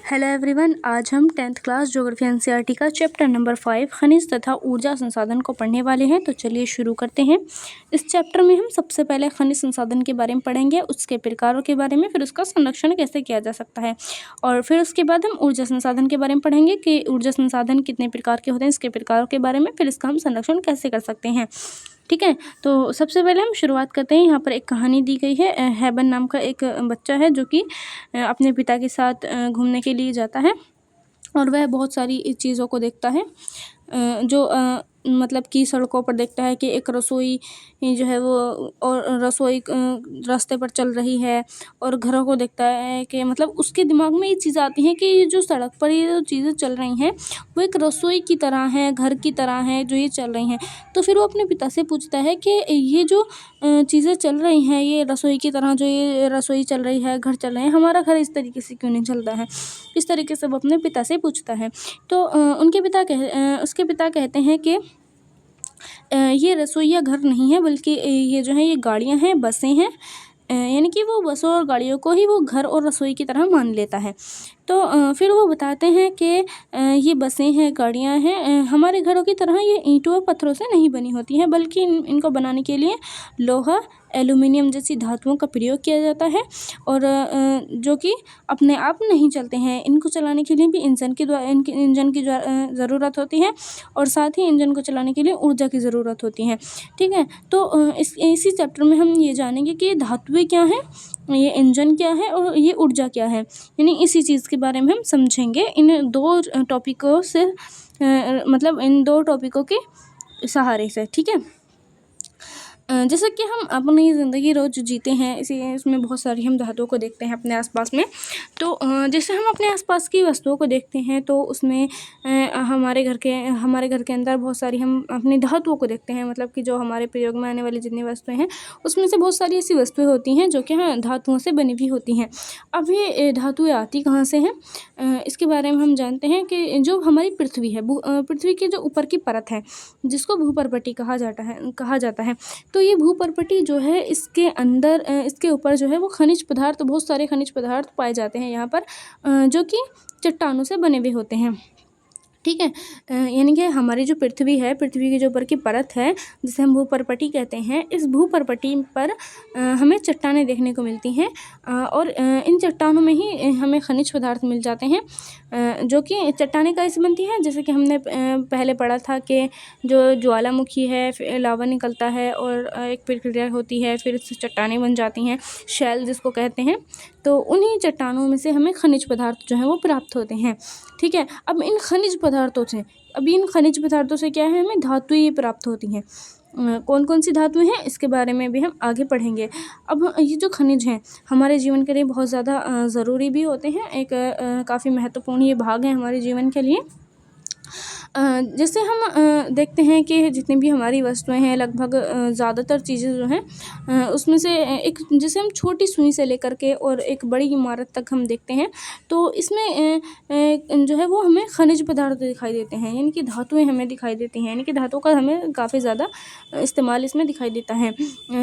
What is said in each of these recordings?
Hello everyone, आज हम 10th class geography NCERT का चैप्टर नंबर 5 खनिज तथा ऊर्जा संसाधन को पढ़ने वाले हैं। तो चलिए शुरू करते हैं। इस चैप्टर में हम सबसे पहले खनिज संसाधन के बारे में पढ़ेंगे, उसके प्रकारों के बारे में, फिर उसका संरक्षण कैसे किया जा सकता है, और फिर उसके बाद हम ऊर्जा संसाधन के बारे में पढ़ेंगे कि ऊर्जा संसाधन कितने प्रकार के होते हैं, इसके प्रकारों के बारे में, फिर इसका हम संरक्षण कैसे कर सकते हैं। ठीक है, तो सबसे पहले हम शुरुआत करते हैं। यहाँ पर एक कहानी दी गई है। हेबन नाम का एक बच्चा है जो कि अपने पिता के साथ घूमने के लिए जाता है और वह बहुत सारी चीज़ों को देखता है जो मतलब कि सड़कों पर देखता है कि एक रसोई जो है वो और रसोई रास्ते पर चल रही है, और घरों को देखता है कि मतलब उसके दिमाग में ये चीज़ आती है कि ये जो सड़क पर ये जो चीज़ें चल रही हैं वो एक रसोई की तरह है, घर की तरह है जो ये चल रही हैं। तो फिर वो अपने पिता से पूछता है कि ये जो चीज़ें चल रही हैं, ये रसोई की तरह जो ये रसोई चल रही है, घर चल रहे हैं, हमारा घर इस तरीके से क्यों नहीं चलता है। इस तरीके से वो अपने पिता से पूछता है। तो उसके पिता कहते हैं कि ये रसोई या घर नहीं है, बल्कि ये जो है ये गाड़ियाँ हैं, बसें हैं। यानी कि वो बसों और गाड़ियों को ही वो घर और रसोई की तरह मान लेता है। तो फिर वो बताते हैं कि ये बसें हैं, गाड़ियाँ हैं, हमारे घरों की तरह ये ईंटों और पत्थरों से नहीं बनी होती हैं, बल्कि इनको बनाने के लिए लोहा, एल्युमिनियम जैसी धातुओं का प्रयोग किया जाता है, और जो कि अपने आप नहीं चलते हैं। इनको चलाने के लिए भी इंजन की ज़रूरत होती है, और साथ ही इंजन को चलाने के लिए ऊर्जा की ज़रूरत होती है। ठीक है, तो इसी चैप्टर में हम ये जानेंगे कि ये धातुएँ क्या हैं, ये इंजन क्या है और ये ऊर्जा क्या है। यानी इसी चीज़ के बारे में हम समझेंगे इन दो टॉपिकों से, मतलब इन दो टॉपिकों के सहारे से। ठीक है, जैसे कि हम अपनी ज़िंदगी रोज़ जीते हैं, इसमें बहुत सारी हम धातुओं को देखते हैं अपने आसपास में। तो जैसे हम अपने आसपास की वस्तुओं को देखते हैं तो उसमें हमारे घर के अंदर बहुत सारी हम अपनी धातुओं को देखते हैं, मतलब कि जो हमारे प्रयोग में आने वाली जितनी वस्तुएं हैं उसमें से बहुत सारी ऐसी वस्तुएं होती हैं जो कि धातुओं से बनी हुई होती हैं। अब ये धातुएं आती कहाँ से हैं, इसके बारे में हम जानते हैं कि जो हमारी पृथ्वी है, पृथ्वी की जो ऊपर की परत है जिसको भूपर्पटी कहा जाता है। तो ये भूपर्पटी जो है इसके अंदर इसके ऊपर जो है वो बहुत सारे खनिज पदार्थ पाए जाते हैं यहाँ पर, जो कि चट्टानों से बने हुए होते हैं। ठीक है, यानी कि हमारी जो पृथ्वी है, पृथ्वी की जो ऊपर की परत है जिसे हम भूपर्पटी कहते हैं, इस भूपर्पटी पर हमें चट्टानें देखने को मिलती हैं, और इन चट्टानों में ही हमें खनिज पदार्थ मिल जाते हैं, जो कि चट्टानें कैसे बनती हैं। जैसे कि हमने पहले पढ़ा था कि जो ज्वालामुखी है, फिर लावा निकलता है और एक प्रक्रिया होती है, फिर इससे चट्टानें बन जाती हैं, शेल जिसको कहते हैं। तो उन्हीं चट्टानों में से हमें खनिज पदार्थ जो हैं वो प्राप्त होते हैं। ठीक है, अब इन खनिज पदार्थों से क्या है, हमें धातुएं प्राप्त होती हैं। कौन कौन सी धातुएं हैं इसके बारे में भी हम आगे पढ़ेंगे। अब ये जो खनिज हैं हमारे जीवन के लिए बहुत ज़्यादा ज़रूरी भी होते हैं, एक काफ़ी महत्वपूर्ण ये भाग है हमारे जीवन के लिए। जैसे हम देखते हैं कि जितनी भी हमारी वस्तुएं हैं, लगभग ज़्यादातर चीज़ें जो हैं उसमें से एक, जैसे हम छोटी सुई से लेकर के और एक बड़ी इमारत तक हम देखते हैं, तो इसमें जो है वो हमें खनिज पदार्थ दिखाई देते हैं, यानी कि धातुएं हमें दिखाई देती हैं, यानी कि धातुओं का हमें काफ़ी ज़्यादा इस्तेमाल इसमें दिखाई देता है।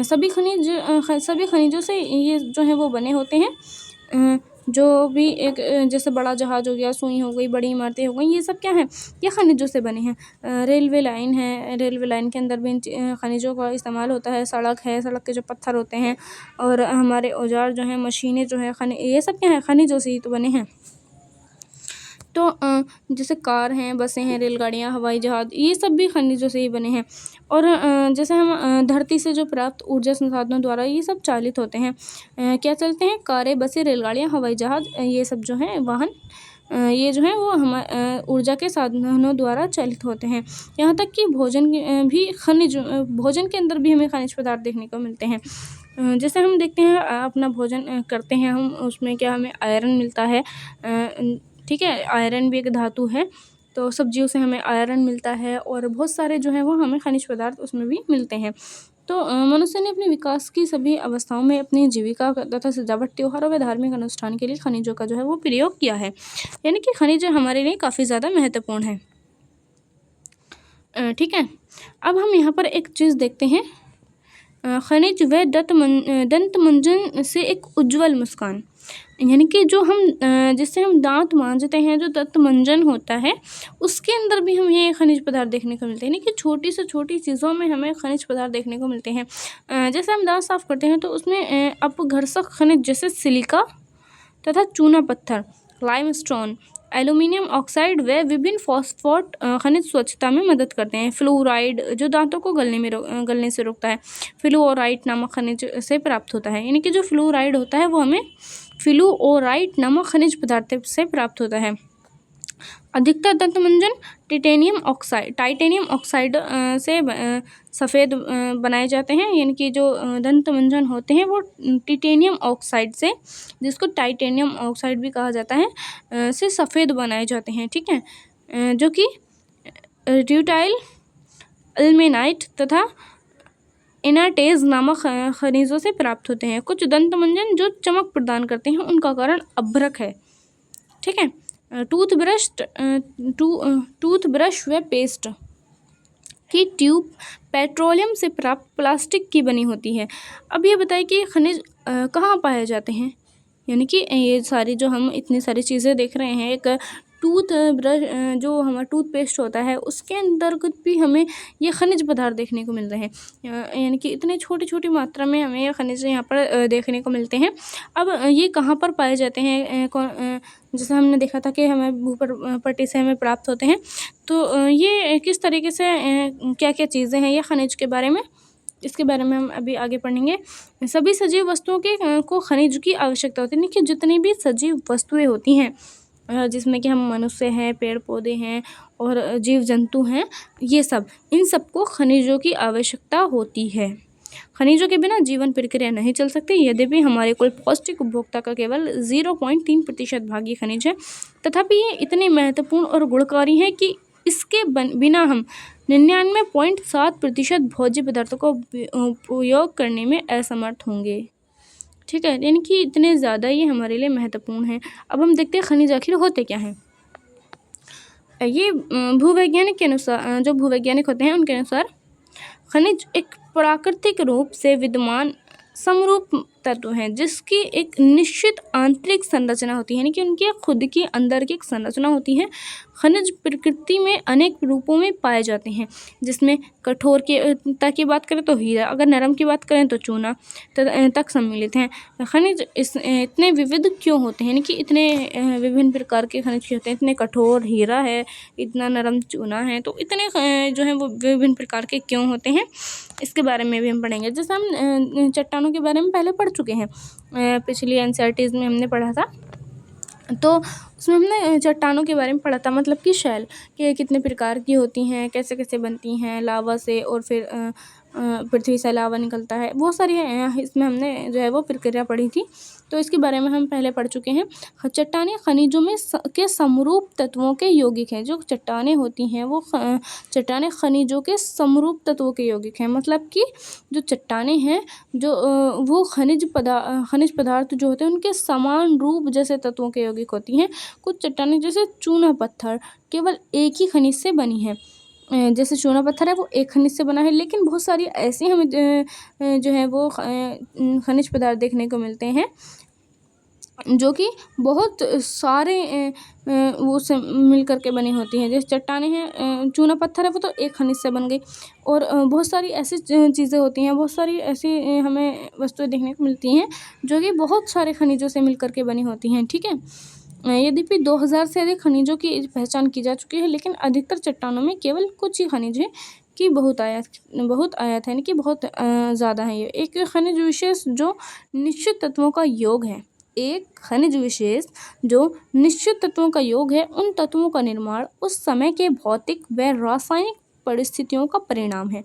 सभी खनिजों से ये जो है वो बने होते हैं। जो भी एक जैसे बड़ा जहाज हो गया, सुई हो गई, बड़ी इमारतें हो गई, ये सब क्या है, ये खनिजों से बने हैं। रेलवे लाइन है, रेलवे लाइन के अंदर भी इन खनिजों का इस्तेमाल होता है। सड़क है, सड़क के जो पत्थर होते हैं, और हमारे औजार जो हैं, मशीनें जो हैं, ये सब क्या है, खनिजों से ही तो बने हैं। तो जैसे कार हैं, बसें हैं, रेलगाड़ियाँ, हवाई जहाज़, ये सब भी खनिजों से ही बने हैं। और जैसे हम धरती से जो प्राप्त ऊर्जा संसाधनों द्वारा ये सब चालित होते हैं। क्या चलते हैं, कारें, बसें, रेलगाड़ियाँ, हवाई जहाज़, ये सब जो हैं वाहन, ये जो है वो ऊर्जा के साधनों द्वारा चालित होते हैं। यहाँ तक कि भोजन के अंदर भी हमें खनिज पदार्थ देखने को मिलते हैं। जैसे हम देखते हैं अपना भोजन करते हैं हम, उसमें क्या हमें आयरन मिलता है। ठीक है, आयरन भी एक धातु है, तो सब्जियों से हमें आयरन मिलता है, और बहुत सारे जो है वो हमें खनिज पदार्थ उसमें भी मिलते हैं। तो मनुष्य ने अपने विकास की सभी अवस्थाओं में अपनी जीविका तथा सजावट, त्योहारों व धार्मिक अनुष्ठान के लिए खनिजों का जो है वो प्रयोग किया है। यानी कि खनिज हमारे लिए काफ़ी ज़्यादा महत्वपूर्ण है। ठीक है, अब हम यहाँ पर एक चीज़ देखते हैं, खनिज व दंत मंजन से एक उज्ज्वल मुस्कान। यानी कि जो हम जिससे हम दांत मांजते हैं, जो दंत मंजन होता है, उसके अंदर भी हमें ये खनिज पदार्थ देखने को मिलते हैं। यानी कि छोटी से छोटी चीज़ों में हमें खनिज पदार्थ देखने को मिलते हैं। जैसे हम दांत साफ़ करते हैं तो उसमें अपघर्षक खनिज जैसे सिलिका तथा चूना पत्थर, लाइमस्टोन, एल्यूमिनियम ऑक्साइड व विभिन्न फॉस्फेट खनिज स्वच्छता में मदद करते हैं। फ्लोराइड जो दांतों को गलने से रोकता है, फ्लोराइड नामक खनिज से प्राप्त होता है। यानी कि जो फ्लोराइड होता है वो हमें फ्लूओराइड नामक खनिज पदार्थ से प्राप्त होता है। अधिकतर दंत मंजन टाइटेनियम ऑक्साइड से सफ़ेद बनाए जाते हैं। यानी कि जो दंत मंजन होते हैं वो टिटेनियम ऑक्साइड से, जिसको टाइटेनियम ऑक्साइड भी कहा जाता है, से सफ़ेद बनाए जाते हैं। ठीक है, जो कि ड्यूटाइल, अल्मेनाइट तथा इनाटेज नामक खनिजों से प्राप्त होते हैं। कुछ दंत मंजन जो चमक प्रदान करते हैं उनका कारण अभ्रक है। ठीक है, टूथब्रश व पेस्ट की ट्यूब पेट्रोलियम से प्राप्त प्लास्टिक की बनी होती है। अब ये बताइए कि खनिज कहाँ पाए जाते हैं। यानी कि ये सारी जो हम इतनी सारी चीज़ें देख रहे हैं, एक टूथब्रश जो हमारा टूथपेस्ट होता है उसके अंतर्गत भी हमें ये खनिज पदार्थ देखने को मिल रहे हैं। यानी कि इतने छोटी छोटी मात्रा में हमें ये खनिज यहाँ पर देखने को मिलते हैं। अब ये कहाँ पर पाए जाते हैं, जैसे हमने देखा था कि हमें भूपर पट्टी से हमें प्राप्त होते हैं, तो ये किस तरीके से क्या क्या चीज़ें हैं ये खनिज के बारे में, इसके बारे में हम अभी आगे पढ़ेंगे। सभी सजीव वस्तुओं के को खनिज की आवश्यकता होती है। कि जितनी भी सजीव वस्तुएं होती हैं, जिसमें कि हम मनुष्य हैं, पेड़ पौधे हैं और जीव जंतु हैं, ये सब, इन सबको खनिजों की आवश्यकता होती है। खनिजों के बिना जीवन प्रक्रिया नहीं चल सकती। यद्यपि हमारे कुल पौष्टिक उपभोक्ता का केवल 0.3% भाग ये खनिज है, तथापि ये इतने महत्वपूर्ण और गुणकारी हैं कि इसके बिना हम 99.7% भोज्य पदार्थों का उपयोग करने में असमर्थ होंगे। ठीक है, यानी कि इतने ज़्यादा ये हमारे लिए महत्वपूर्ण हैं। अब हम देखते हैं खनिज आखिर होते क्या हैं। ये भूवैज्ञानिक के अनुसार, जो भूवैज्ञानिक होते हैं उनके अनुसार खनिज एक प्राकृतिक रूप से विद्यमान समरूप तत्व हैं, जिसकी एक निश्चित आंतरिक संरचना होती है। यानी कि उनकी खुद की अंदर की एक संरचना होती है। खनिज प्रकृति में अनेक रूपों में पाए जाते हैं, जिसमें कठोर की बात करें तो हीरा, अगर नरम की बात करें तो चूना तक सम्मिलित हैं। खनिज इतने विविध क्यों होते हैं, यानी कि इतने विभिन्न प्रकार के खनिज क्यों होते हैं। इतने कठोर हीरा है, इतना नरम चूना है, तो इतने जो है वो विभिन्न प्रकार के क्यों होते हैं, इसके बारे में भी हम पढ़ेंगे। जैसे हम चट्टानों के बारे में पहले पढ़ चुके हैं, पिछली एनसीईआरटीज़ में हमने पढ़ा था, तो उसमें हमने चट्टानों के बारे में पढ़ा था। मतलब कि शैल कि कितने प्रकार की होती हैं, कैसे कैसे बनती हैं, लावा से, और फिर पृथ्वी से लावा निकलता है, बहुत सारी इसमें हमने जो है वो प्रक्रिया पढ़ी थी, तो इसके बारे में हम पहले पढ़ चुके हैं। चट्टानें खनिजों में के समरूप तत्वों के यौगिक हैं। जो चट्टानें होती हैं वो चट्टानें खनिजों के समरूप तत्वों के यौगिक हैं। मतलब कि जो चट्टानें हैं, जो वो खनिज पदार्थ जो होते हैं उनके समान रूप जैसे तत्वों के यौगिक होती हैं। कुछ चट्टानें जैसे चूना पत्थर केवल एक ही खनिज से बनी है। जैसे चूना पत्थर है वो एक खनिज से बना है, लेकिन बहुत सारी ऐसी हमें जो है वो खनिज पदार्थ देखने को मिलते हैं जो कि बहुत सारे वो से मिल करके बनी होती हैं। जैसे चट्टानें हैं, चूना पत्थर है वो तो एक खनिज से बन गई, और बहुत सारी ऐसी चीज़ें होती हैं, बहुत सारी ऐसी हमें वस्तुएं देखने को मिलती हैं जो कि बहुत सारे खनिजों से मिल करके बनी होती हैं। ठीक है, यद्यपि 2000 से अधिक खनिजों की पहचान की जा चुकी है, लेकिन अधिकतर चट्टानों में केवल कुछ ही खनिज है कि बहुत आयात है, यानी कि बहुत ज़्यादा है। ये एक खनिज विशेष जो निश्चित तत्वों का योग है, एक खनिज विशेष जो निश्चित तत्वों का योग है, उन तत्वों का निर्माण उस समय के भौतिक व रासायनिक परिस्थितियों का परिणाम है।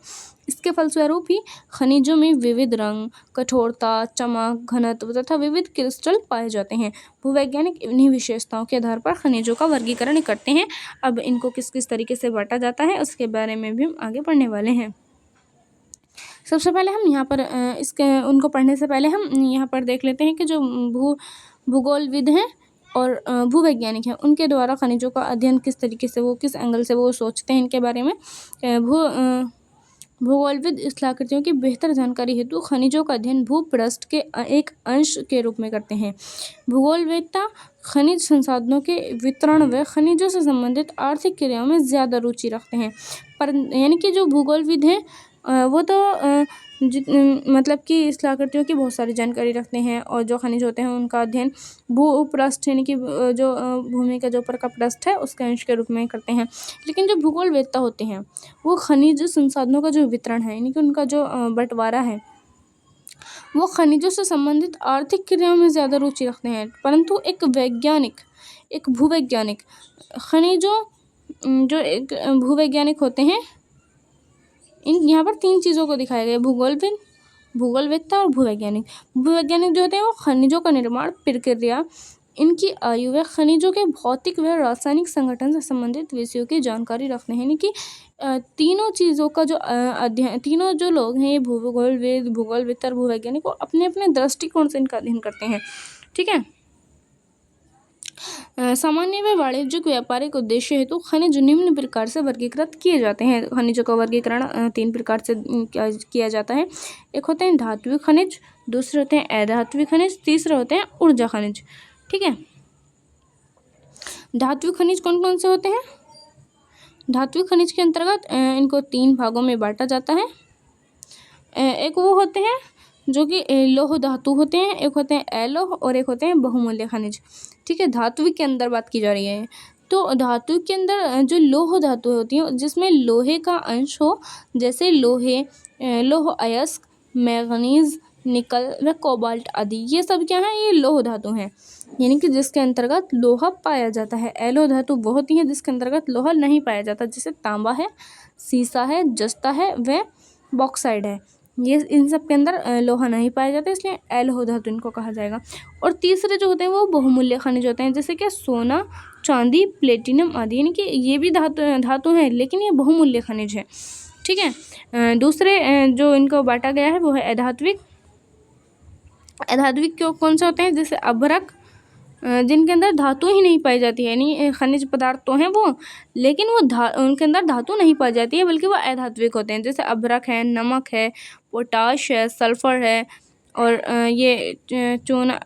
इसके फलस्वरूप ही खनिजों में विविध रंग, कठोरता, चमक, घनत्व तथा विविध क्रिस्टल पाए जाते हैं। भूवैज्ञानिक इन्हीं विशेषताओं के आधार पर खनिजों का वर्गीकरण करते हैं। अब इनको किस किस तरीके से बांटा जाता है उसके बारे में भी हम आगे पढ़ने वाले हैं। सबसे पहले हम यहाँ पर उनको पढ़ने से पहले हम यहाँ पर देख लेते हैं कि जो भूगोलविद हैं और भूवैज्ञानिक हैं, उनके द्वारा खनिजों का अध्ययन किस तरीके से, वो किस एंगल से वो सोचते हैं इनके बारे में। भूगोलविद स्थलाकृतियों की बेहतर जानकारी हेतु खनिजों का अध्ययन भूपृष्ठ के एक अंश के रूप में करते हैं। भूगोलवेत्ता खनिज संसाधनों के वितरण व खनिजों से संबंधित आर्थिक क्रियाओं में ज़्यादा रुचि रखते हैं। पर यानी कि जो भूगोलविद हैं वो तो मतलब कि स्थलाकृतियों की बहुत सारी जानकारी रखते हैं और जो खनिज होते हैं उनका अध्ययन भूपृष्ठ यानी कि जो भूमि का जो ऊपर का पृष्ठ है उसके अंश के रूप में करते हैं। लेकिन जो भूगोलवेत्ता होते हैं वो खनिज संसाधनों का जो वितरण है यानी कि उनका जो बंटवारा है वो खनिजों से संबंधित आर्थिक क्रियाओं में ज़्यादा रुचि रखते हैं। परंतु एक भूवैज्ञानिक खनिजों जो एक भूवैज्ञानिक होते हैं, इन यहाँ पर 3 चीज़ों को दिखाया गया है, भूगोलवेत्ता और भूवैज्ञानिक। भूवैज्ञानिक जो होते हैं वो खनिजों का निर्माण प्रक्रिया, इनकी आयु व खनिजों के भौतिक व रासायनिक संगठन से संबंधित विषयों की जानकारी रखते हैं। यानी कि तीनों चीज़ों का जो अध्ययन, तीनों जो लोग हैं ये भूगोलवेत्ता और भूवैज्ञानिक, वो अपने अपने दृष्टिकोण से इनका अध्ययन करते हैं। ठीक है। सामान्य व वाणिज्यिक व्यापारिक उद्देश्य हेतु खनिज निम्न प्रकार से वर्गीकृत किए जाते हैं। खनिजों का वर्गीकरण 3 प्रकार से किया जाता है। एक होते हैं धात्विक खनिज, दूसरे होते हैं अधात्विक खनिज, तीसरे होते हैं ऊर्जा खनिज। ठीक है। धात्विक खनिज कौन कौन से होते हैं? धात्विक खनिज के अंतर्गत इनको 3 भागों में बांटा जाता है। एक वो होते हैं जो कि लौह धातु होते हैं, एक होते हैं अलोह और एक होते हैं बहुमूल्य खनिज। ठीक है। धात्विक के अंदर बात की जा रही है। तो धातु के अंदर जो लौह धातु होती है जिसमें लोहे का अंश हो, जैसे लौह अयस्क, मैंगनीज, निकल व कोबाल्ट आदि, ये सब क्या है? ये लौह धातु हैं, यानी कि जिसके अंतर्गत लोहा पाया जाता है। अलोह धातु वो होती है जिसके अंतर्गत लोहा नहीं पाया जाता, जैसे तांबा है, सीसा है, जस्ता है व बॉक्साइड है। ये इन सब के अंदर लोहा नहीं पाया जाता, इसलिए अलोह धातु इनको कहा जाएगा। और तीसरे जो होते हैं वो बहुमूल्य खनिज होते हैं, जैसे कि सोना, चांदी, प्लेटिनम आदि, यानी कि ये भी धातु हैं लेकिन ये बहुमूल्य खनिज है। ठीक है। दूसरे जो इनको बांटा गया है वो है अधात्विक। अधात्विक कौन से होते हैं? जैसे अभ्रक, जिनके अंदर धातु ही नहीं पाई जाती है, यानी खनिज पदार्थ तो हैं वो, लेकिन वो उनके अंदर धातु नहीं पाई जाती है, बल्कि वो अधात्विक होते हैं। जैसे अभ्रक है, नमक है, पोटाश है, सल्फर है, और ये चूना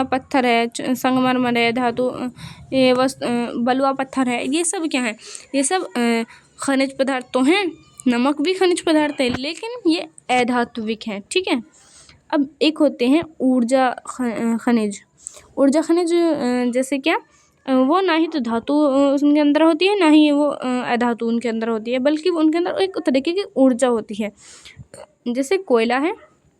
पत्थर है, संगमरमर है, धातु ये बलुआ पत्थर है, ये सब क्या है? ये सब खनिज पदार्थ तो हैं। नमक भी खनिज पदार्थ है लेकिन ये अधात्विक हैं। ठीक है। अब एक होते हैं ऊर्जा खनिज। ऊर्जा खनिज जैसे क्या, वो ना ही तो धातु उनके अंदर होती है, ना ही वो अधातु उनके अंदर होती है, बल्कि उनके अंदर एक तरीके की ऊर्जा होती है। जैसे कोयला है,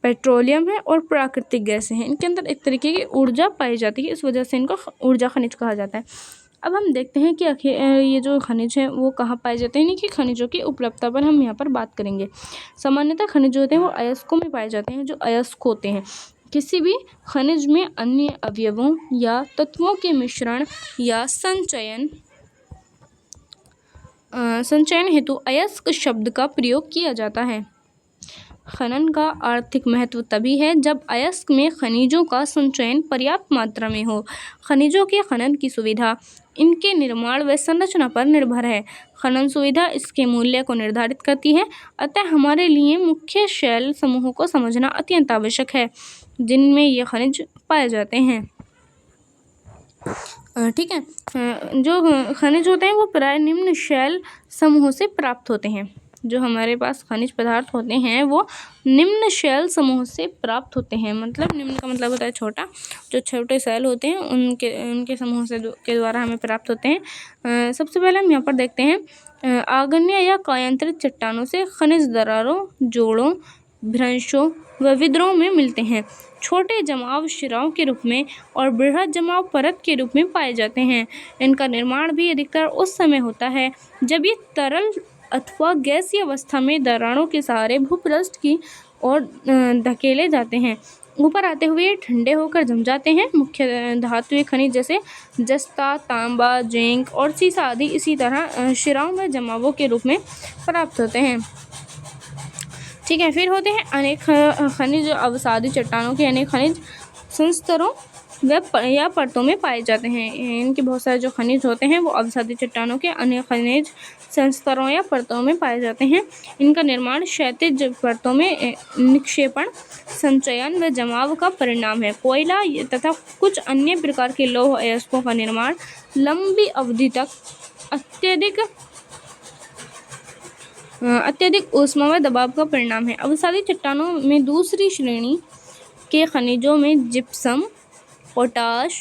पेट्रोलियम है और प्राकृतिक गैसें हैं, इनके अंदर एक तरीके की ऊर्जा पाई जाती है, इस वजह से इनको ऊर्जा खनिज कहा जाता है। अब हम देखते हैं कि ये जो खनिज हैं वो कहाँ पाए जाते हैं, यानी कि खनिजों की उपलब्धता पर हम यहाँ पर बात करेंगे। सामान्यतः खनिज होते हैं वो अयस्कों में पाए जाते हैं। जो अयस्क होते हैं किसी भी खनिज में अन्य अवयवों या तत्वों के मिश्रण या संचयन हेतु अयस्क शब्द का प्रयोग किया जाता है। खनन का आर्थिक महत्व तभी है जब अयस्क में खनिजों का संचयन पर्याप्त मात्रा में हो। खनिजों के खनन की सुविधा इनके निर्माण व संरचना पर निर्भर है। खनन सुविधा इसके मूल्य को निर्धारित करती है। अतः हमारे लिए मुख्य शैल समूहों को समझना अत्यंत आवश्यक है जिनमें ये खनिज पाए जाते हैं। ठीक है। जो खनिज होते हैं वो प्राय निम्न शैल समूहों से प्राप्त होते हैं। जो हमारे पास खनिज पदार्थ होते हैं वो निम्न शैल समूह से प्राप्त होते हैं। मतलब निम्न का मतलब होता है छोटा, जो छोटे शैल होते हैं उनके समूह से के द्वारा हमें प्राप्त होते हैं। सबसे पहले हम यहाँ पर देखते हैं आग्नेय या कायांतरित चट्टानों से खनिज दरारों, जोड़ों, भ्रंशों व विद्रोह में मिलते हैं। छोटे जमाव शिराओं के रूप में और बृहद जमाव परत के रूप में पाए जाते हैं। इनका निर्माण भी अधिकतर उस समय होता है जब ये तरल अथवा गैसीय अवस्था में दरारों के सहारे भूपृष्ठ की ओर धकेले जाते हैं। ऊपर आते हुए ठंडे होकर जम जाते हैं। मुख्य धातुएं खनिज जैसे जस्ता, तांबा, जिंक और सीसा आदि इसी तरह शिराओं में जमावों के रूप में प्राप्त होते हैं। ठीक है। फिर होते हैं अनेक खनिज अवसादी चट्टानों के अनेक खनिज संस्तरों या परतों में पाए जाते हैं। इनके बहुत सारे जो खनिज होते हैं वो अवसादी चट्टानों के अन्य खनिज संस्तरों या परतों में पाए जाते हैं। इनका निर्माण क्षैतिज परतों में निक्षेपण, संचयन व जमाव का परिणाम है। कोयला तथा कुछ अन्य प्रकार के लौह अयस्कों का निर्माण लंबी अवधि तक अत्यधिक ऊष्मा व दबाव का परिणाम है। अवसादी चट्टानों में दूसरी श्रेणी के खनिजों में जिप्सम, पोटाश,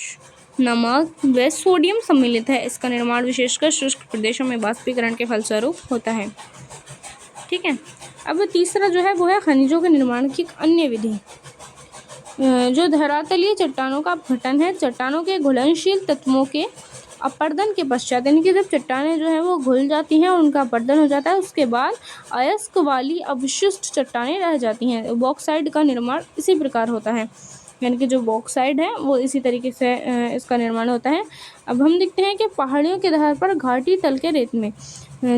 नमक व सोडियम सम्मिलित है। इसका निर्माण विशेषकर शुष्क प्रदेशों में बाष्पीकरण के फलस्वरूप होता है। ठीक है। अब तीसरा जो है वो है खनिजों के निर्माण की एक अन्य विधि, जो धरातलीय चट्टानों का अपघटन है। चट्टानों के घुलनशील तत्वों के अपरदन के पश्चात, यानी कि जब चट्टानें जो है वो घुल जाती हैं और उनका अपरदन हो जाता है, उसके बाद अयस्क वाली अवशिष्ट चट्टानें रह जाती हैं। बॉक्साइट का निर्माण इसी प्रकार होता है, यानी कि जो बॉक्साइट है वो इसी तरीके से इसका निर्माण होता है। अब हम देखते हैं कि पहाड़ियों के आधार पर घाटी तल के रेत में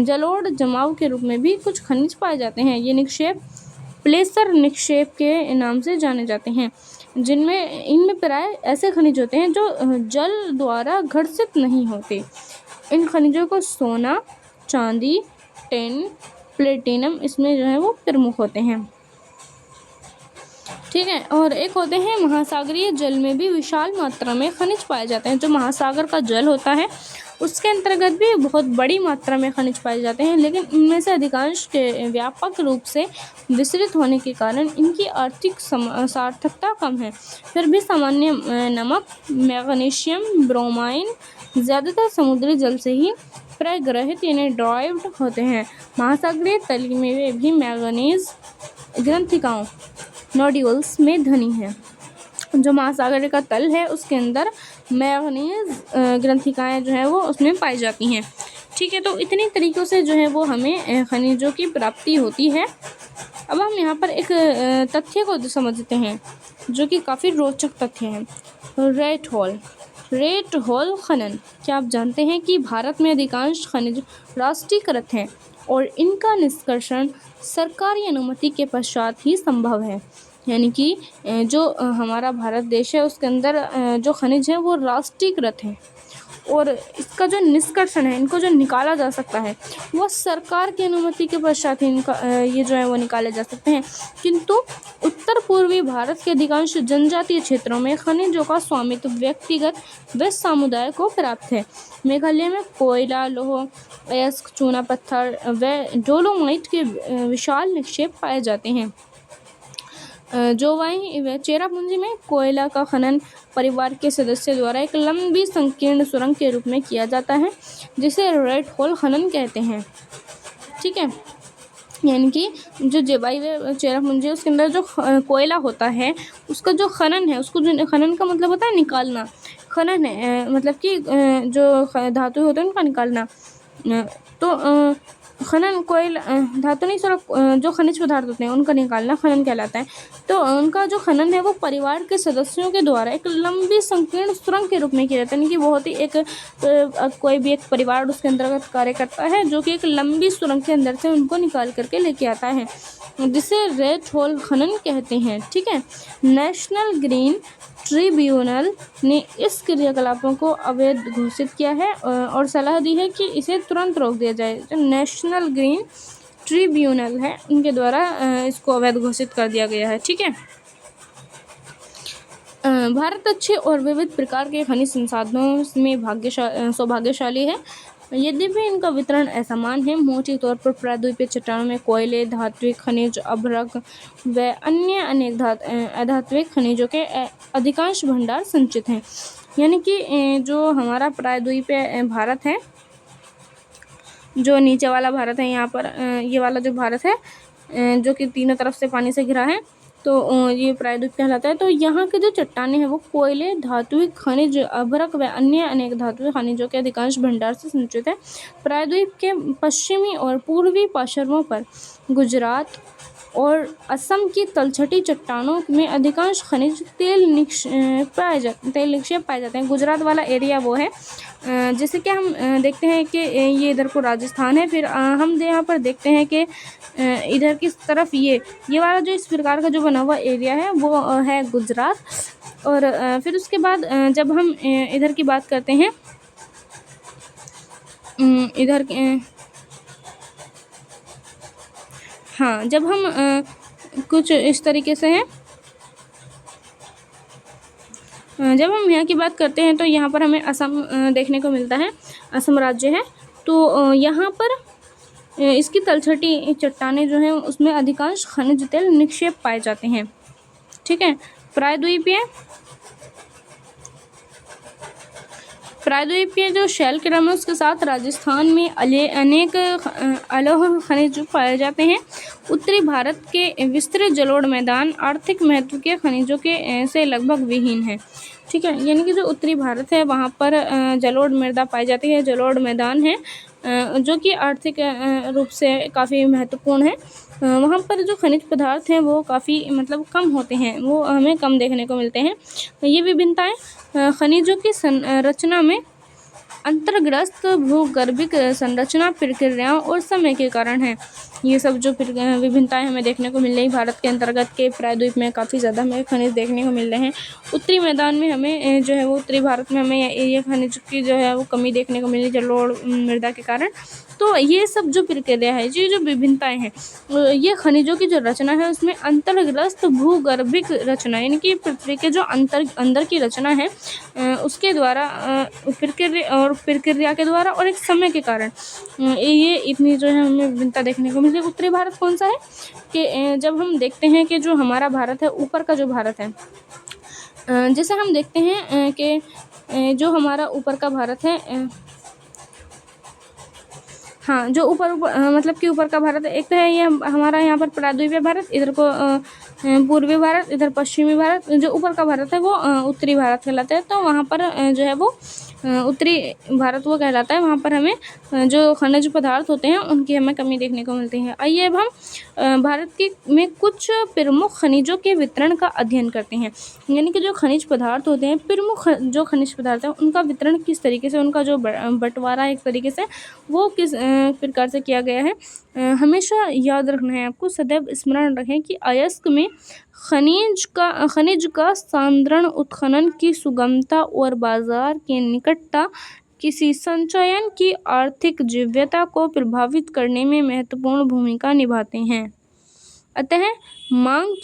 जलोढ़ जमाव के रूप में भी कुछ खनिज पाए जाते हैं। ये निक्षेप प्लेसर निक्षेप के नाम से जाने जाते हैं, इनमें प्राय ऐसे खनिज होते हैं जो जल द्वारा घर्षित नहीं होते। इन खनिजों को सोना, चांदी, टिन, प्लेटिनम इसमें जो है वो प्रमुख होते हैं। ठीक है। और एक होते हैं महासागरीय जल में भी विशाल मात्रा में खनिज पाए जाते हैं। जो महासागर का जल होता है उसके अंतर्गत भी बहुत बड़ी मात्रा में खनिज पाए जाते हैं, लेकिन इनमें से अधिकांश के व्यापक रूप से विस्तृत होने के कारण इनकी आर्थिक सार्थकता कम है। फिर भी सामान्य नमक, मैग्नीशियम, ब्रोमाइन ज़्यादातर समुद्री जल से ही प्रग्रहित यानी ड्राइव्ड होते हैं। महासागरीय तल में भी मैंगनीज ग्रंथिकाओं नोड्यूल्स में धनी है। जो महासागर का तल है उसके अंदर मैंगनीज ग्रंथिकाएं जो है वो उसमें पाई जाती हैं। ठीक है। तो इतनी तरीक़ों से जो है वो हमें खनिजों की प्राप्ति होती है। अब हम यहाँ पर एक तथ्य को समझते हैं जो कि काफ़ी रोचक तथ्य है। रेट होल खनन। क्या आप जानते हैं कि भारत में अधिकांश खनिज राष्ट्रीयकृत हैं और इनका निष्कर्षण सरकारी अनुमति के पश्चात ही संभव है। यानी कि जो हमारा भारत देश है उसके अंदर जो खनिज है वो राष्ट्रीयकृत है और इसका जो निष्कर्षण है, इनको जो निकाला जा सकता है वो सरकार की अनुमति के पश्चात ही इनका ये जो है वो निकाले जा सकते हैं। किंतु उत्तर पूर्वी भारत के अधिकांश जनजातीय क्षेत्रों में खनिजों का स्वामित्व व्यक्तिगत व समुदाय को प्राप्त है। मेघालय में कोयला, लौह अयस्क, चूना पत्थर व डोलोमाइट के विशाल निक्षेप पाए जाते हैं। जो वहीं चेरापूंजी में कोयला का खनन परिवार के सदस्य द्वारा एक लंबी संकीर्ण सुरंग के रूप में किया जाता है, जिसे रेड होल खनन कहते हैं। ठीक है। यानी कि जो जेबाई चेरापूंजी उसके अंदर जो कोयला होता है उसका जो खनन है, उसको जो खनन का मतलब होता है निकालना, खनन है मतलब कि जो धातु होते हैं उनका निकालना। तो खनन कोयला धातु नहीं, जो खनिज पदार्थ होते हैं उनका निकालना खनन कहलाता है। तो उनका जो खनन है वो परिवार के सदस्यों के द्वारा एक लंबी संकीर्ण सुरंग के रूप में किया जाता है। यानी कि बहुत ही एक कोई भी एक परिवार उसके अंतर्गत कार्य करता है जो कि एक लंबी सुरंग के अंदर से उनको निकाल करके लेके आता है, जिसे रेड होल खनन कहते हैं। ठीक है। नेशनल ग्रीन ट्रिब्यूनल ने इस क्रियाकलापों को अवैध घोषित किया है और सलाह दी है कि इसे तुरंत रोक दिया जाए। जो नेशनल ग्रीन ट्रिब्यूनल है उनके द्वारा इसको अवैध घोषित कर दिया गया है। ठीक है। भारत अच्छे और विविध प्रकार के खनिज संसाधनों में सौभाग्यशाली है। यद्यपि इनका वितरण असमान है। मोटे तौर पर प्रायद्वीपीय चट्टानों में कोयले, धात्विक खनिज, अभ्रक व अन्य अनेक अधात्विक खनिजों के अधिकांश भंडार संचित हैं। यानी कि जो हमारा प्रायद्वीपीय भारत है, जो नीचे वाला भारत है, यहाँ पर ये वाला जो भारत है जो कि तीनों तरफ से पानी से घिरा है, तो ये प्रायद्वीप कहलाता है। तो यहाँ के जो चट्टानें हैं वो कोयले, धात्विक खनिज, अभ्रक व अन्य अनेक धात्विक खनिजों के अधिकांश भंडार से संचित है। प्रायद्वीप के पश्चिमी और पूर्वी पार्श्वों पर गुजरात, और असम की तलछटी चट्टानों में अधिकांश खनिज तेल निक्षेप पाए जाते हैं। गुजरात वाला एरिया वो है। जैसे कि हम देखते हैं कि ये इधर को राजस्थान है, फिर हम यहाँ पर देखते हैं कि इधर की तरफ ये वाला जो इस प्रकार का जो बना हुआ एरिया है वो है गुजरात। और फिर उसके बाद जब हम इधर की बात करते हैं, इधर हाँ, जब हम कुछ इस तरीके से हैं, जब हम यहाँ की बात करते हैं तो यहाँ पर हमें असम देखने को मिलता है। असम राज्य है, तो यहाँ पर इसकी तलछटी चट्टानें जो हैं उसमें अधिकांश खनिज तेल निक्षेप पाए जाते हैं। ठीक है। प्रायद्वीपीय जो शैल क्रम है उसके साथ राजस्थान में अनेक अलोह खनिज पाए जाते हैं। उत्तरी भारत के विस्तृत जलोढ़ मैदान आर्थिक महत्व के खनिजों के से लगभग विहीन है। ठीक है, यानी कि जो उत्तरी भारत है वहाँ पर जलोढ़ मृदा पाई जाती है, जलोढ़ मैदान है जो कि आर्थिक रूप से काफ़ी महत्वपूर्ण है। वहाँ पर जो खनिज पदार्थ हैं वो काफ़ी मतलब कम होते हैं, वो हमें कम देखने को मिलते हैं। ये विभिन्नताएं खनिजों की संरचना में अंतर्ग्रस्त भूगर्भिक संरचना प्रक्रियाओं और समय के कारण है। ये सब जो विभिन्नताएं हमें देखने को मिल रही भारत के अंतर्गत के प्रायद्वीप में काफ़ी ज़्यादा हमें खनिज देखने को मिल रहे हैं। उत्तरी मैदान में हमें जो है वो उत्तरी भारत में हमें ये खनिज की जो है वो कमी देखने को मिल रही जलोढ़ मृदा के कारण। तो ये सब जो प्रक्रिया है, ये जो विभिन्नताएं हैं, ये खनिजों की जो रचना है उसमें अंतर्ग्रस्त भूगर्भिक रचना यानी कि पृथ्वी के जो अंदर की रचना है उसके द्वारा प्रक्रिया के द्वारा और एक समय के कारण ये इतनी जो है हमें विभिन्नता देखने को मिलती है। उत्तरी भारत कौन सा है कि जब हम देखते हैं कि जो हमारा भारत है, ऊपर का जो भारत है, जैसे हम देखते हैं कि जो हमारा ऊपर का भारत है, हाँ, जो ऊपर मतलब कि ऊपर का भारत है, एक तो है ये हमारा यहाँ पर प्रायद्वीपीय भारत, इधर को पूर्वी भारत, इधर पश्चिमी भारत। जो ऊपर का भारत है वो उत्तरी भारत कहलाता है। तो वहाँ पर जो है वो उत्तरी भारत वो कहलाता है। वहाँ पर हमें जो खनिज पदार्थ होते हैं उनकी हमें कमी देखने को मिलती है। आइए अब हम भारत की में कुछ प्रमुख खनिजों के वितरण का अध्ययन करते हैं। यानी कि जो खनिज पदार्थ होते हैं, प्रमुख जो खनिज पदार्थ हैं उनका वितरण किस तरीके से, उनका जो बंटवारा एक तरीके से वो किस प्रकार से किया गया है। हमेशा याद रखना है आपको, सदैव स्मरण रखें कि अयस्क में खनिज का सांद्रण उत्खनन की सुगमता और बाजार की निकटता किसी संचयन की आर्थिक जीव्यता को प्रभावित करने में महत्वपूर्ण भूमिका निभाते हैं। अतः मांग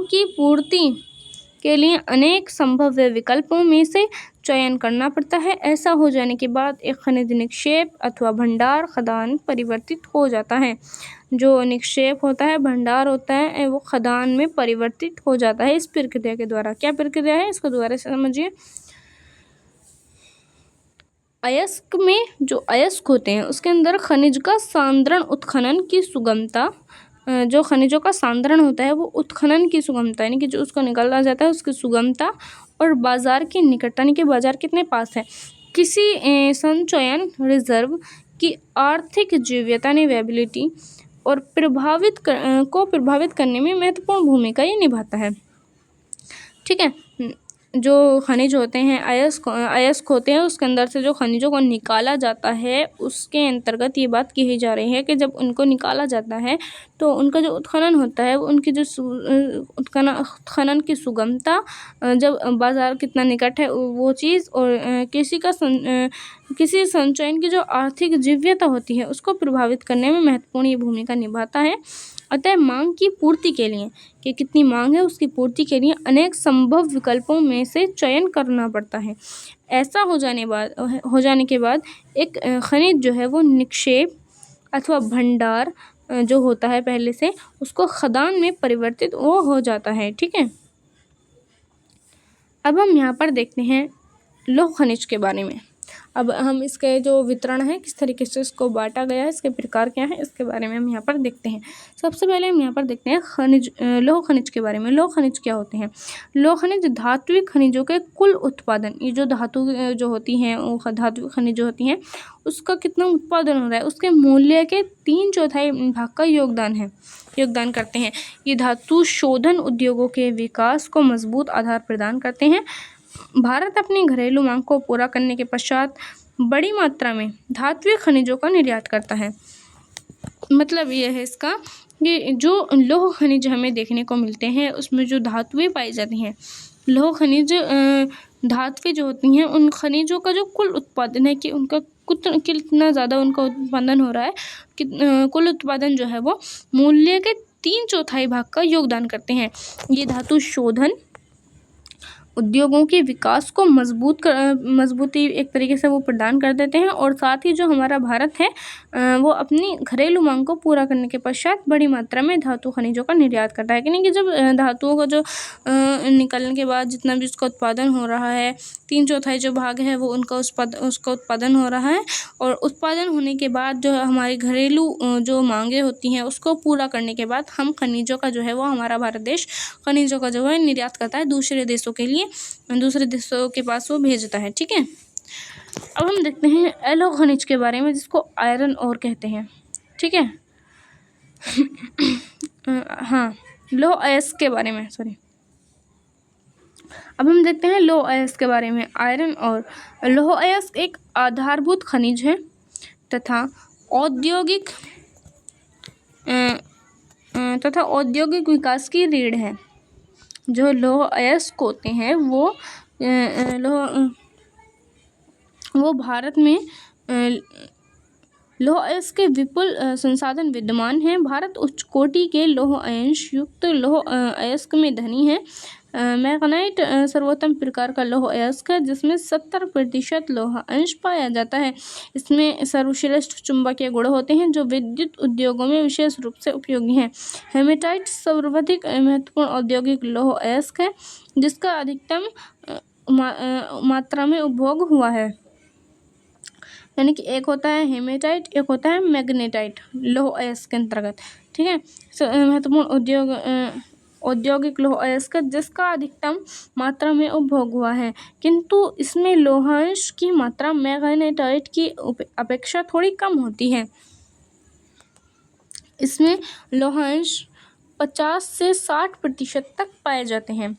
की पूर्ति के लिए अनेक संभव विकल्पों में से चयन करना पड़ता है। ऐसा हो जाने के बाद एक खनिज निक्षेप अथवा भंडार खदान परिवर्तित हो जाता है। जो निक्षेप होता है, भंडार होता है, वो खदान में परिवर्तित हो जाता है इस प्रक्रिया के द्वारा। क्या प्रक्रिया है, इसको दोबारा से समझिए। अयस्क में जो अयस्क होते हैं उसके अंदर खनिज का सांद्रण उत्खनन की सुगमता, जो खनिजों का सांद्रण होता है वो उत्खनन की सुगमता यानी कि जो उसको निकाला जाता है उसकी सुगमता, और बाजार की निकटता यानी कि बाजार कितने पास है, किसी संचयन रिजर्व की आर्थिक जीव्यता यानी वेबिलिटी और प्रभावित करने में महत्वपूर्ण भूमिका ये निभाता है। ठीक है। जो खनिज होते हैं अयस्क होते हैं, उसके अंदर से जो खनिजों को निकाला जाता है उसके अंतर्गत ये बात कही जा रही है कि जब उनको निकाला जाता है तो उनका जो उत्खनन होता है, उनकी जो उत्खनन की सुगमता, जब बाज़ार कितना निकट है वो चीज़, और किसी संचयन की जो आर्थिक जीव्यता होती है उसको प्रभावित करने में महत्वपूर्ण ये भूमिका निभाता है। अतः मांग की पूर्ति के लिए, कि कितनी मांग है उसकी पूर्ति के लिए अनेक संभव विकल्पों में से चयन करना पड़ता है। ऐसा हो जाने के बाद एक खनिज जो है वो निक्षेप अथवा भंडार जो होता है पहले से, उसको खदान में परिवर्तित वो हो जाता है। ठीक है। अब हम यहाँ पर देखते हैं लौह खनिज के बारे में। अब हम इसके जो वितरण है किस तरीके से इसको बांटा गया है, इसके प्रकार क्या है, इसके बारे में हम यहाँ पर देखते हैं। सबसे पहले हम यहाँ पर देखते हैं खनिज, लौह खनिज के बारे में। लौह खनिज क्या होते हैं? लौह खनिज धात्विक खनिजों के कुल उत्पादन, ये जो धातु जो होती हैं वो धात्विक खनिज जो होती हैं उसका कितना उत्पादन हो रहा है उसके मूल्य के 3/4 भाग का योगदान करते हैं। ये धातु शोधन उद्योगों के विकास को मजबूत आधार प्रदान करते हैं। भारत अपनी घरेलू मांग को पूरा करने के पश्चात बड़ी मात्रा में धात्विक खनिजों का निर्यात करता है। मतलब यह है इसका कि जो लौह खनिज हमें देखने को मिलते हैं उसमें जो धातुएं पाई जाती हैं, लौह खनिज धातुएं जो होती हैं उन खनिजों का जो कुल उत्पादन है कि उनका कितना ज़्यादा उनका उत्पादन हो रहा है कि कुल उत्पादन जो है वो मूल्य के 3/4 भाग का योगदान करते हैं। ये धातु शोधन उद्योगों के विकास को मजबूती एक तरीके से वो प्रदान कर देते हैं और साथ ही जो हमारा भारत है वो अपनी घरेलू मांग को पूरा करने के पश्चात बड़ी मात्रा में धातु खनिजों का निर्यात करता है। कि नहीं कि जब धातुओं का जो निकलने के बाद जितना भी उसका उत्पादन हो रहा है 3/4 जो भाग है वो उसका उत्पादन हो रहा है और उत्पादन होने के बाद जो हमारी घरेलू जो मांगे होती हैं उसको पूरा करने के बाद हम खनिजों का जो है वो हमारा भारत देश खनिजों का जो है निर्यात करता है दूसरे देशों के लिए, दूसरे देशों के पास वो भेजता है। ठीक है, अब हम देखते हैं एलो खनिज के बारे में जिसको आयरन ओर कहते हैं। ठीक है हाँ, लौह अयस्क के बारे में अब हम देखते हैं लौह अयस्क के बारे में। आयरन और लौह अयस्क एक आधारभूत खनिज है तथा औद्योगिक विकास की रीढ़ है। जो लौह अयस्क होते हैं वो भारत में लौह अयस्क के विपुल संसाधन विद्यमान हैं। भारत उच्च कोटि के लौह अंश युक्त लौह अयस्क में धनी है। मैग्नेटाइट सर्वोत्तम प्रकार का लौह अयस्क है जिसमें 70% लौह अंश पाया जाता है। इसमें सर्वश्रेष्ठ चुंबकीय गुण होते हैं जो विद्युत उद्योगों में विशेष रूप से उपयोगी हैं। हेमेटाइट सर्वाधिक महत्वपूर्ण औद्योगिक लौह अयस्क है जिसका अधिकतम मात्रा में उपभोग हुआ है। यानी कि एक होता है हेमेटाइट, एक होता है मैग्नेटाइट लौह अयस्क के अंतर्गत। ठीक है, महत्वपूर्ण औद्योगिक लौह अयस्क जिसका अधिकतम मात्रा में उपभोग हुआ है, किंतु इसमें लौहांश की मात्रा मैग्नेटाइट की अपेक्षा थोड़ी कम होती है। इसमें लौहांश 50 से 60% तक पाए जाते हैं।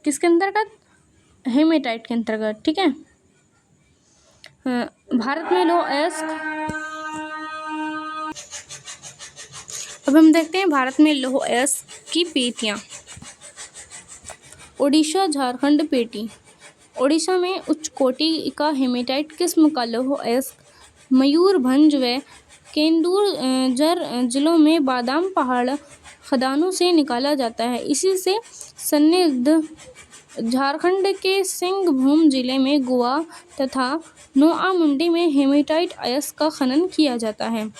किसके अंतर्गत? हेमेटाइट के अंतर्गत। ठीक है, भारत में लौह अयस्क, अब हम देखते हैं भारत में लौह अयस्क की पेटियाँ। ओडिशा झारखंड पेटी। ओडिशा में उच्च कोटि का हेमेटाइट किस्म का लौह अयस्क मयूरभंज व केंदुझर जिलों में बादाम पहाड़ खदानों से निकाला जाता है। इसी से सन्निग्ध झारखंड के सिंहभूम जिले में गुआ तथा नोआमुंडी में हेमेटाइट अयस्क का खनन किया जाता है।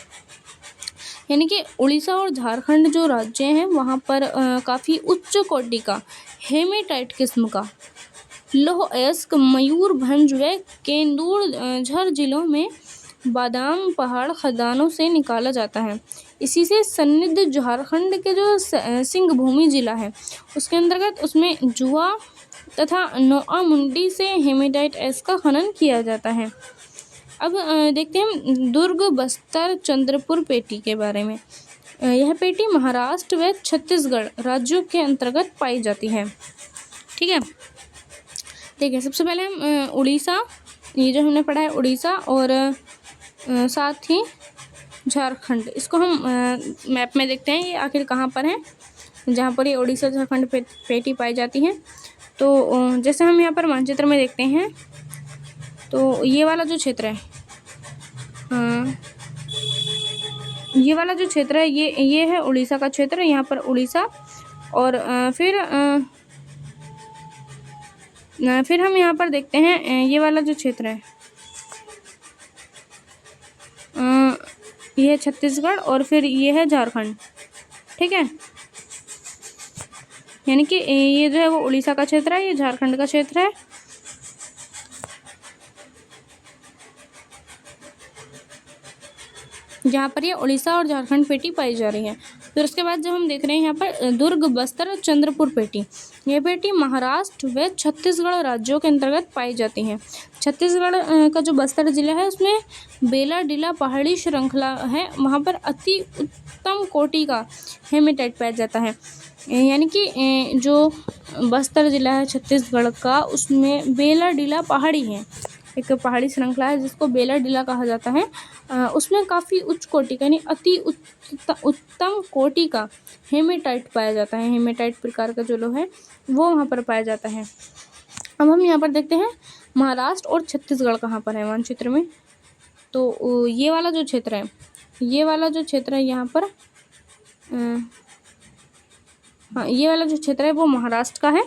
यानी कि उड़ीसा और झारखंड जो राज्य हैं वहाँ पर काफ़ी उच्च कोटि का हेमेटाइट किस्म का लौह अयस्क मयूरभंज व केंदुझर जिलों में बादाम पहाड़ खदानों से निकाला जाता है। इसी से सन्निग्ध झारखंड के जो सिंहभूमि जिला है उसके अंतर्गत उसमें जुआ तथा नोआमुंडी से हेमेटाइट अयस्क का खनन किया जाता है। अब देखते हैं दुर्ग बस्तर चंद्रपुर पेटी के बारे में। यह पेटी महाराष्ट्र व छत्तीसगढ़ राज्यों के अंतर्गत पाई जाती है। ठीक है, देखिए सबसे पहले हम उड़ीसा, ये जो हमने पढ़ा है उड़ीसा और साथ ही झारखंड, इसको हम मैप में देखते हैं ये आखिर कहाँ पर है, जहाँ पर ये उड़ीसा झारखंड पेटी पाई जाती है। तो जैसे हम यहाँ पर मानचित्र में देखते हैं तो ये वाला जो क्षेत्र है, ये वाला जो क्षेत्र है ये है उड़ीसा का क्षेत्र। यहाँ पर उड़ीसा और फिर हम यहाँ पर देखते हैं ये वाला जो क्षेत्र है ये है छत्तीसगढ़ और फिर ये है झारखंड। ठीक है, यानी कि ये जो है वो उड़ीसा का क्षेत्र है, ये झारखंड का क्षेत्र है। जहाँ पर ये उड़ीसा और झारखंड पेटी पाई जा रही है। फिर उसके बाद जब हम देख रहे हैं यहाँ पर दुर्ग, बस्तर और चंद्रपुर पेटी, ये पेटी महाराष्ट्र व छत्तीसगढ़ राज्यों के अंतर्गत पाई जाती हैं। छत्तीसगढ़ का जो बस्तर जिला है उसमें बेलाडीला पहाड़ी श्रृंखला है, वहाँ पर अति उत्तम कोटि का हेमेटाइट पाया जाता है। यानी कि जो बस्तर जिला है छत्तीसगढ़ का, उसमें बेलाडीला पहाड़ी है, एक पहाड़ी श्रृंखला है जिसको बेलाडीला कहा जाता है। उसमें काफ़ी उच्च कोटि का यानी अति उत्तम कोटि का हेमेटाइट पाया जाता है। हेमेटाइट प्रकार का जो लोहा है वो वहाँ पर पाया जाता है। अब हम यहाँ पर देखते हैं महाराष्ट्र और छत्तीसगढ़ कहाँ पर है मानचित्र में। तो ये वाला जो क्षेत्र है, ये वाला जो क्षेत्र है यहाँ पर, हाँ, ये वाला जो क्षेत्र है वो महाराष्ट्र का है।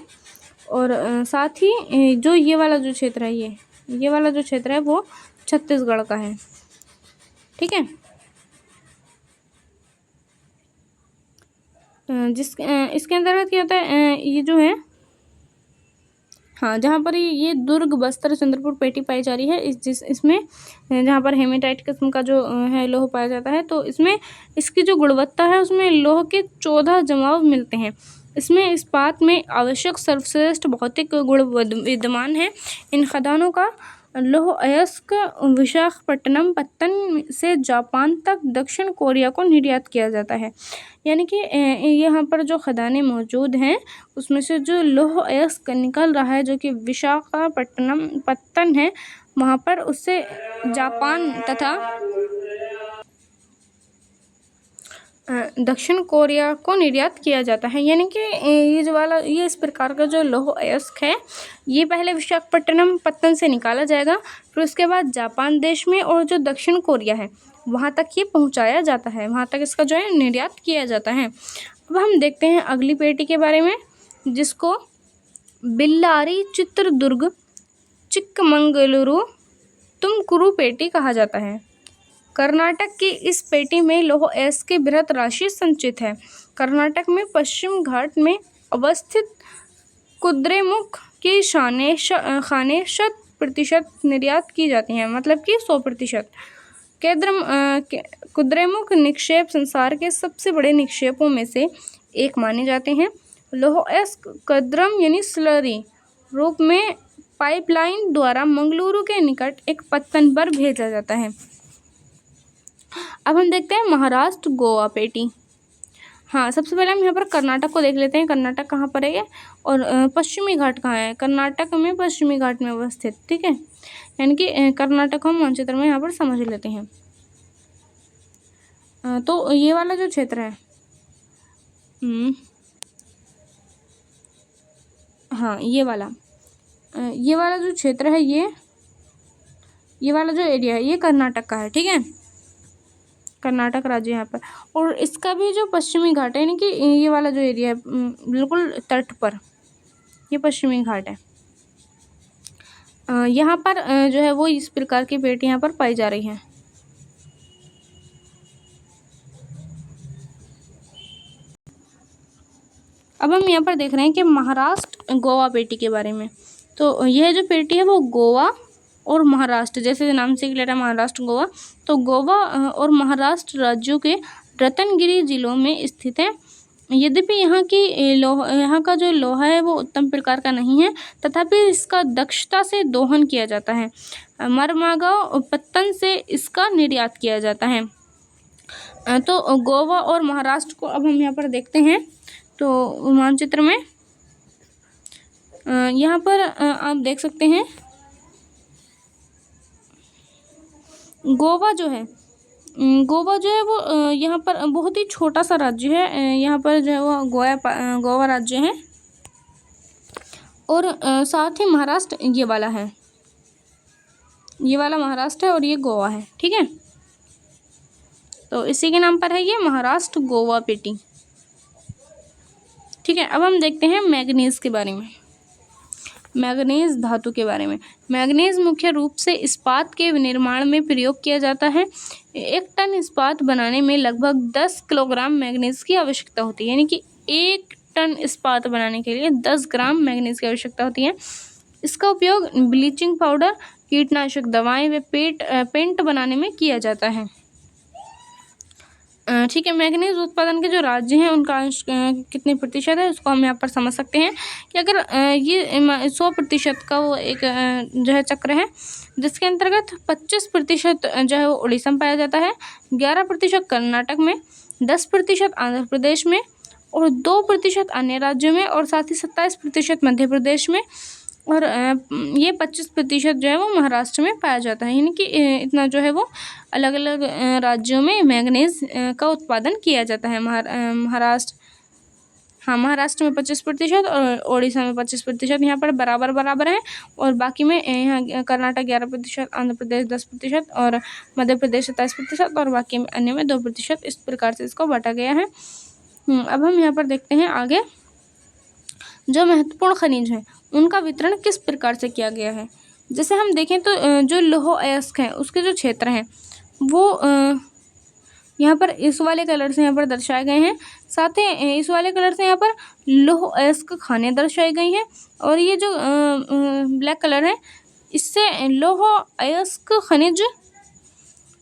और साथ ही जो ये वाला जो क्षेत्र है, ये वाला जो क्षेत्र है वो छत्तीसगढ़ का है। ठीक है। इसके अंतर्गत क्या होता है, ये जो है, हाँ, जहाँ पर ये दुर्ग, बस्तर, चंद्रपुर पेटी पाई जा रही है, इसमें जहाँ पर हेमेटाइट किस्म का जो है लोह पाया जाता है, तो इसमें इसकी जो गुणवत्ता है उसमें लोह के 14 जमाव मिलते हैं। इसमें इस्पात में आवश्यक सर्वश्रेष्ठ भौतिक गुण विद्यमान है। इन खदानों का लौह अयस्क विशाखापट्टनम पत्तन से जापान तक दक्षिण कोरिया को निर्यात किया जाता है। यानी कि यहाँ पर जो खदानें मौजूद हैं उसमें से जो लौह अयस्क निकल रहा है जो कि विशाखापट्टनम पत्तन है वहाँ पर, उससे जापान तथा दक्षिण कोरिया को निर्यात किया जाता है। यानी कि ये जो वाला ये इस प्रकार का जो लौह अयस्क है ये पहले विशाखापट्टनम पत्तन से निकाला जाएगा, फिर उसके बाद जापान देश में और जो दक्षिण कोरिया है वहाँ तक ये पहुँचाया जाता है, वहाँ तक इसका जो है निर्यात किया जाता है। अब हम देखते हैं अगली पेटी के बारे में, जिसको बेल्लारी चित्रदुर्ग चिक्कमंगलुरु तुमकुरू पेटी कहा जाता है। कर्नाटक की इस पेटी में लौह अयस्क की बृहत राशि संचित है। कर्नाटक में पश्चिम घाट में अवस्थित कुद्रेमुख की खानें 100% निर्यात की जाती हैं, मतलब कि 100%। कुद्रेमुख निक्षेप संसार के सबसे बड़े निक्षेपों में से एक माने जाते हैं। लौह अयस्क कद्रम यानी स्लरी रूप में पाइपलाइन द्वारा मंगलुरु के निकट एक पत्तन पर भेजा जाता है। अब हम देखते हैं महाराष्ट्र गोवा पेटी। हाँ, सबसे पहले हम यहाँ पर कर्नाटक को देख लेते हैं। कर्नाटक कहाँ पर है ये, और पश्चिमी घाट कहाँ है, कर्नाटक में पश्चिमी घाट में अवस्थित। ठीक है, यानी कि कर्नाटक हम मानचित्र में यहाँ पर समझ लेते हैं। तो ये वाला जो क्षेत्र है, हाँ, ये वाला जो क्षेत्र है, ये वाला जो एरिया है ये कर्नाटक का है। ठीक है, कर्नाटक राज्य यहाँ पर, और इसका भी जो पश्चिमी घाट है, यानी कि ये वाला जो एरिया है बिल्कुल तट पर, ये पश्चिमी घाट है। यहाँ पर जो है वो इस प्रकार की पेटी यहाँ पर पाई जा रही हैं। अब हम यहाँ पर देख रहे हैं कि महाराष्ट्र गोवा पेटी के बारे में। तो यह जो पेटी है वो गोवा और महाराष्ट्र, जैसे नाम से क्लियर है महाराष्ट्र गोवा, तो गोवा और महाराष्ट्र राज्यों के रत्नगिरी जिलों में स्थित है। यद्यपि यहाँ का जो लोहा है वो उत्तम प्रकार का नहीं है, तथापि इसका दक्षता से दोहन किया जाता है। मरमागांव पत्तन से इसका निर्यात किया जाता है। तो गोवा और महाराष्ट्र को अब हम यहाँ पर देखते हैं। तो मानचित्र में यहाँ पर आप देख सकते हैं गोवा जो है वो यहाँ पर बहुत ही छोटा सा राज्य है। यहाँ पर जो है वो गोवा राज्य है, और साथ ही महाराष्ट्र ये वाला है, ये वाला महाराष्ट्र है और ये गोवा है। ठीक है, तो इसी के नाम पर है ये महाराष्ट्र गोवा पेटी। ठीक है, अब हम देखते हैं मैग्नीज के बारे में, मैग्नीज धातु के बारे में। मैग्नीज मुख्य रूप से इस्पात के निर्माण में प्रयोग किया जाता है। 1 टन इस्पात बनाने में लगभग 10 किलोग्राम मैग्नीज की आवश्यकता होती है, यानी कि 1 टन इस्पात बनाने के लिए 10 ग्राम मैग्नीज की आवश्यकता होती है। इसका उपयोग ब्लीचिंग पाउडर, कीटनाशक दवाएं व पेंट बनाने में किया जाता है। ठीक है, मैंगनीज उत्पादन के जो राज्य हैं उनका अंश कितने प्रतिशत है उसको हम यहाँ पर समझ सकते हैं कि अगर ये 100% का वो एक जो है चक्र है, जिसके अंतर्गत 25% जो है वो उड़ीसा में पाया जाता है, 11% कर्नाटक में, 10% आंध्र प्रदेश में और 2% अन्य राज्यों में और साथ ही 27% मध्य प्रदेश में और ये 25% जो है वो महाराष्ट्र में पाया जाता है। यानी कि इतना जो है वो अलग अलग राज्यों में मैंगनीज का उत्पादन किया जाता है। महाराष्ट्र में 25% और उड़ीसा में 25%, यहाँ पर बराबर बराबर है। और बाकी में यहाँ कर्नाटक 11%, आंध्र प्रदेश 10% और मध्य प्रदेश 27% और बाकी में अन्य में 2%। इस प्रकार से इसको बांटा गया है। अब हम यहाँ पर देखते हैं आगे, जो महत्वपूर्ण खनिज हैं उनका वितरण किस प्रकार से किया गया है। जैसे हम देखें तो जो लौह अयस्क हैं उसके जो क्षेत्र हैं वो यहाँ पर इस वाले कलर से यहाँ पर दर्शाए गए हैं। साथ ही इस वाले कलर से यहाँ पर लौह अयस्क खानें दर्शाई गई हैं और ये जो ब्लैक कलर है इससे लौह अयस्क खनिज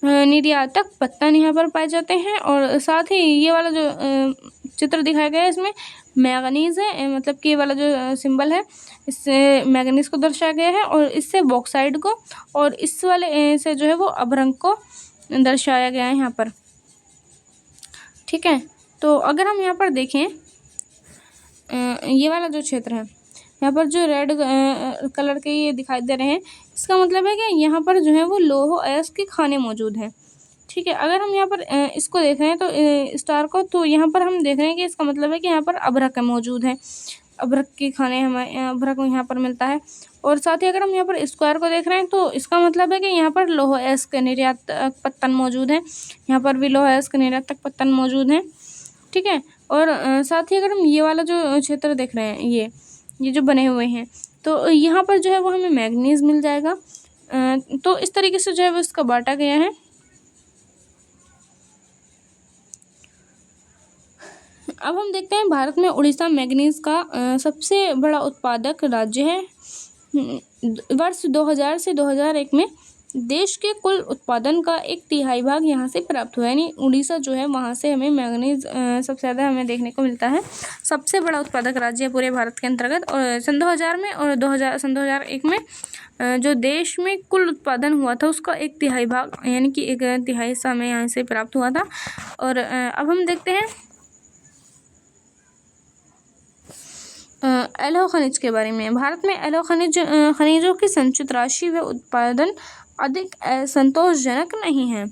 निर्यातक पत्तन यहाँ पर पाए जाते हैं। और साथ ही ये वाला जो चित्र दिखाया गया है इसमें मैंगनीज है, मतलब कि ये वाला जो सिंबल है इससे मैंगनीज को दर्शाया गया है और इससे बॉक्साइड को और इस वाले से जो है वो अभ्रक को दर्शाया गया है यहाँ पर। ठीक है, तो अगर हम यहाँ पर देखें ये वाला जो क्षेत्र है यहाँ पर जो रेड कलर के ये दिखाई दे रहे हैं, इसका मतलब है कि यहाँ पर जो है वो लौह अयस्क की खानें मौजूद हैं। ठीक है, अगर हम यहाँ पर इसको देख रहे हैं तो स्टार को, तो यहाँ पर हम देख रहे हैं कि इसका मतलब है कि यहाँ पर अभ्रक मौजूद है, अभ्रक की खानें हमें अभ्रक यहाँ पर मिलता है। और साथ ही अगर हम यहाँ पर स्क्वायर को देख रहे हैं तो इसका मतलब है कि यहाँ पर लौह अयस्क निर्यातक पत्तन मौजूद है, यहाँ पर भी लौह अयस्क निर्यातक पत्तन मौजूद हैं। ठीक है, और साथ ही अगर हम ये वाला जो क्षेत्र देख रहे हैं ये जो बने हुए हैं तो यहाँ पर जो है वो हमें मैंगनीज मिल जाएगा। तो इस तरीके से जो है वो इसका बांटा गया है। अब हम देखते हैं भारत में उड़ीसा मैंगनीज का सबसे बड़ा उत्पादक राज्य है। वर्ष 2000 से 2001 में देश के कुल उत्पादन का 1/3 भाग यहाँ से प्राप्त हुआ, यानी उड़ीसा जो है वहाँ से हमें मैंगनीज सबसे ज़्यादा हमें देखने को मिलता है। सबसे बड़ा उत्पादक राज्य है पूरे भारत के अंतर्गत। और सन 2000 में और 2001 में जो देश में कुल उत्पादन हुआ था उसका 1/3 भाग यानी कि 1/3 हिस्सा हमें यहाँ से प्राप्त हुआ था। और अब हम देखते हैं एलो खनिज के बारे में। भारत में एलो खनिजों की संचित राशि व उत्पादन अधिक संतोषजनक नहीं है,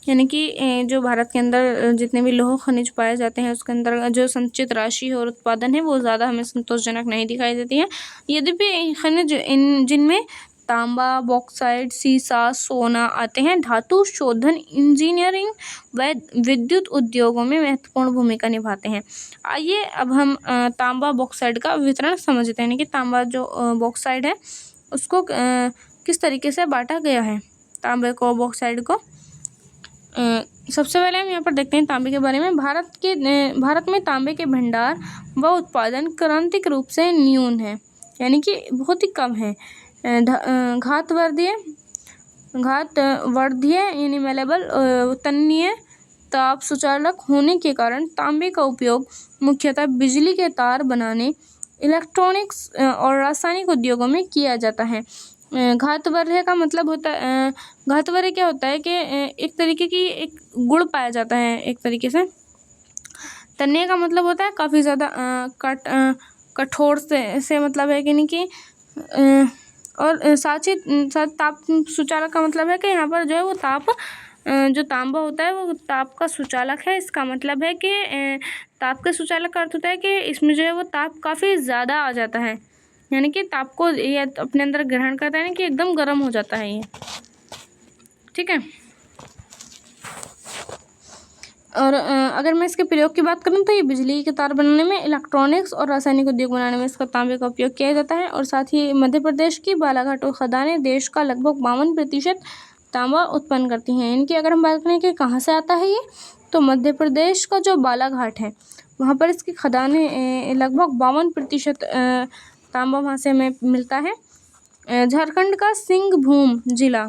यानी कि जो भारत के अंदर जितने भी लौह खनिज पाए जाते हैं उसके अंदर जो संचित राशि और उत्पादन है वो ज़्यादा हमें संतोषजनक नहीं दिखाई देती है। यद्यपि खनिज जिनमें तांबा, बॉक्साइट, सीसा, सोना आते हैं, धातु शोधन, इंजीनियरिंग व विद्युत उद्योगों में महत्वपूर्ण भूमिका निभाते हैं। आइए अब हम तांबा बॉक्साइट का वितरण समझते हैं, यानी कि तांबा जो बॉक्साइट है उसको किस तरीके से बांटा गया है, तांबे को, बॉक्साइट को। सबसे पहले हम यहाँ पर देखते हैं तांबे के बारे में। भारत में तांबे के भंडार व उत्पादन क्रांतिक रूप से न्यून है, यानी कि बहुत ही कम है। घातवर्धीय यानी मेलेबल तन्नीय ताप सुचालक होने के कारण तांबे का उपयोग मुख्यतः बिजली के तार बनाने, इलेक्ट्रॉनिक्स और रासायनिक उद्योगों में किया जाता है। घातवर्धीय का मतलब होता है, घातवर्धीय क्या होता है कि एक तरीके की एक गुण पाया जाता है एक तरीके से। तन्नीय का मतलब होता है काफ़ी ज़्यादा कठोर से मतलब है कि नहीं कि और साथ ताप सुचालक का मतलब है कि यहाँ पर जो है वो ताप जो तांबा होता है वो ताप का सुचालक है। इसका मतलब है कि ताप के सुचालक का अर्थ होता है कि इसमें जो है वो ताप काफ़ी ज़्यादा आ जाता है, यानी कि ताप को ये अपने अंदर ग्रहण करता है, कि एकदम गर्म हो जाता है ये। ठीक है, और अगर मैं इसके प्रयोग की बात करूं तो ये बिजली के तार बनाने में, इलेक्ट्रॉनिक्स और रासायनिक उद्योग बनाने में इसका तांबे का उपयोग किया जाता है। और साथ ही मध्य प्रदेश की बालाघाट और खदानें देश का लगभग 52% तांबा उत्पन्न करती हैं। इनकी अगर हम बात करें कि कहाँ से आता है ये, तो मध्य प्रदेश का जो बालाघाट है वहाँ पर इसकी खदानें लगभग 52% तांबा वहाँ से हमें मिलता है। झारखंड का सिंहभूम जिला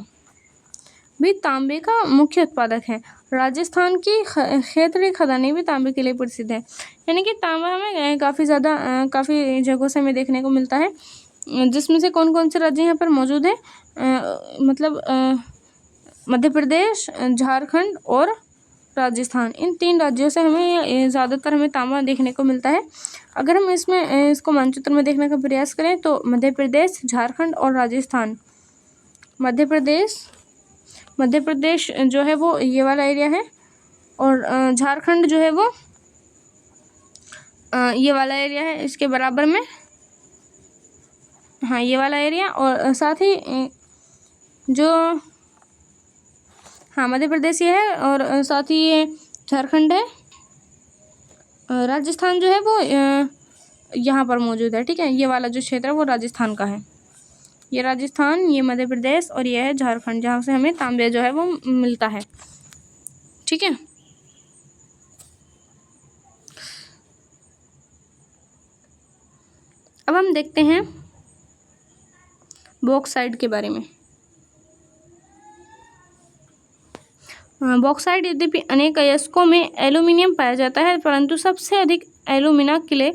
भी तांबे का मुख्य उत्पादक है। राजस्थान की क्षेत्रीय खदानें भी तांबे के लिए प्रसिद्ध है, यानी कि तांबा हमें काफ़ी ज़्यादा काफ़ी जगहों से हमें देखने को मिलता है, जिसमें से कौन कौन से राज्य यहाँ पर मौजूद है, मतलब मध्य प्रदेश, झारखंड और राजस्थान, इन 3 राज्यों से हमें ज़्यादातर हमें तांबा देखने को मिलता है। अगर हम इसको मानचित्र में देखने का प्रयास करें तो मध्य प्रदेश, झारखंड और राजस्थान। मध्य प्रदेश जो है वो ये वाला एरिया है, और झारखंड जो है वो ये वाला एरिया है, इसके बराबर में, हाँ ये वाला एरिया, और साथ ही जो हाँ मध्य प्रदेश ये है, और साथ ही ये झारखंड है। राजस्थान जो है वो यहाँ पर मौजूद है, ठीक है, ये वाला जो क्षेत्र है वो राजस्थान का है। ये राजस्थान, ये मध्य प्रदेश और ये है झारखंड, जहाँ से हमें तांबे जो है वो मिलता है, ठीक है। अब हम देखते हैं बॉक्साइट के बारे में। बॉक्साइट यद्यपि अनेक अयस्कों में एल्यूमिनियम पाया जाता है, परंतु सबसे अधिक एल्यूमिना किले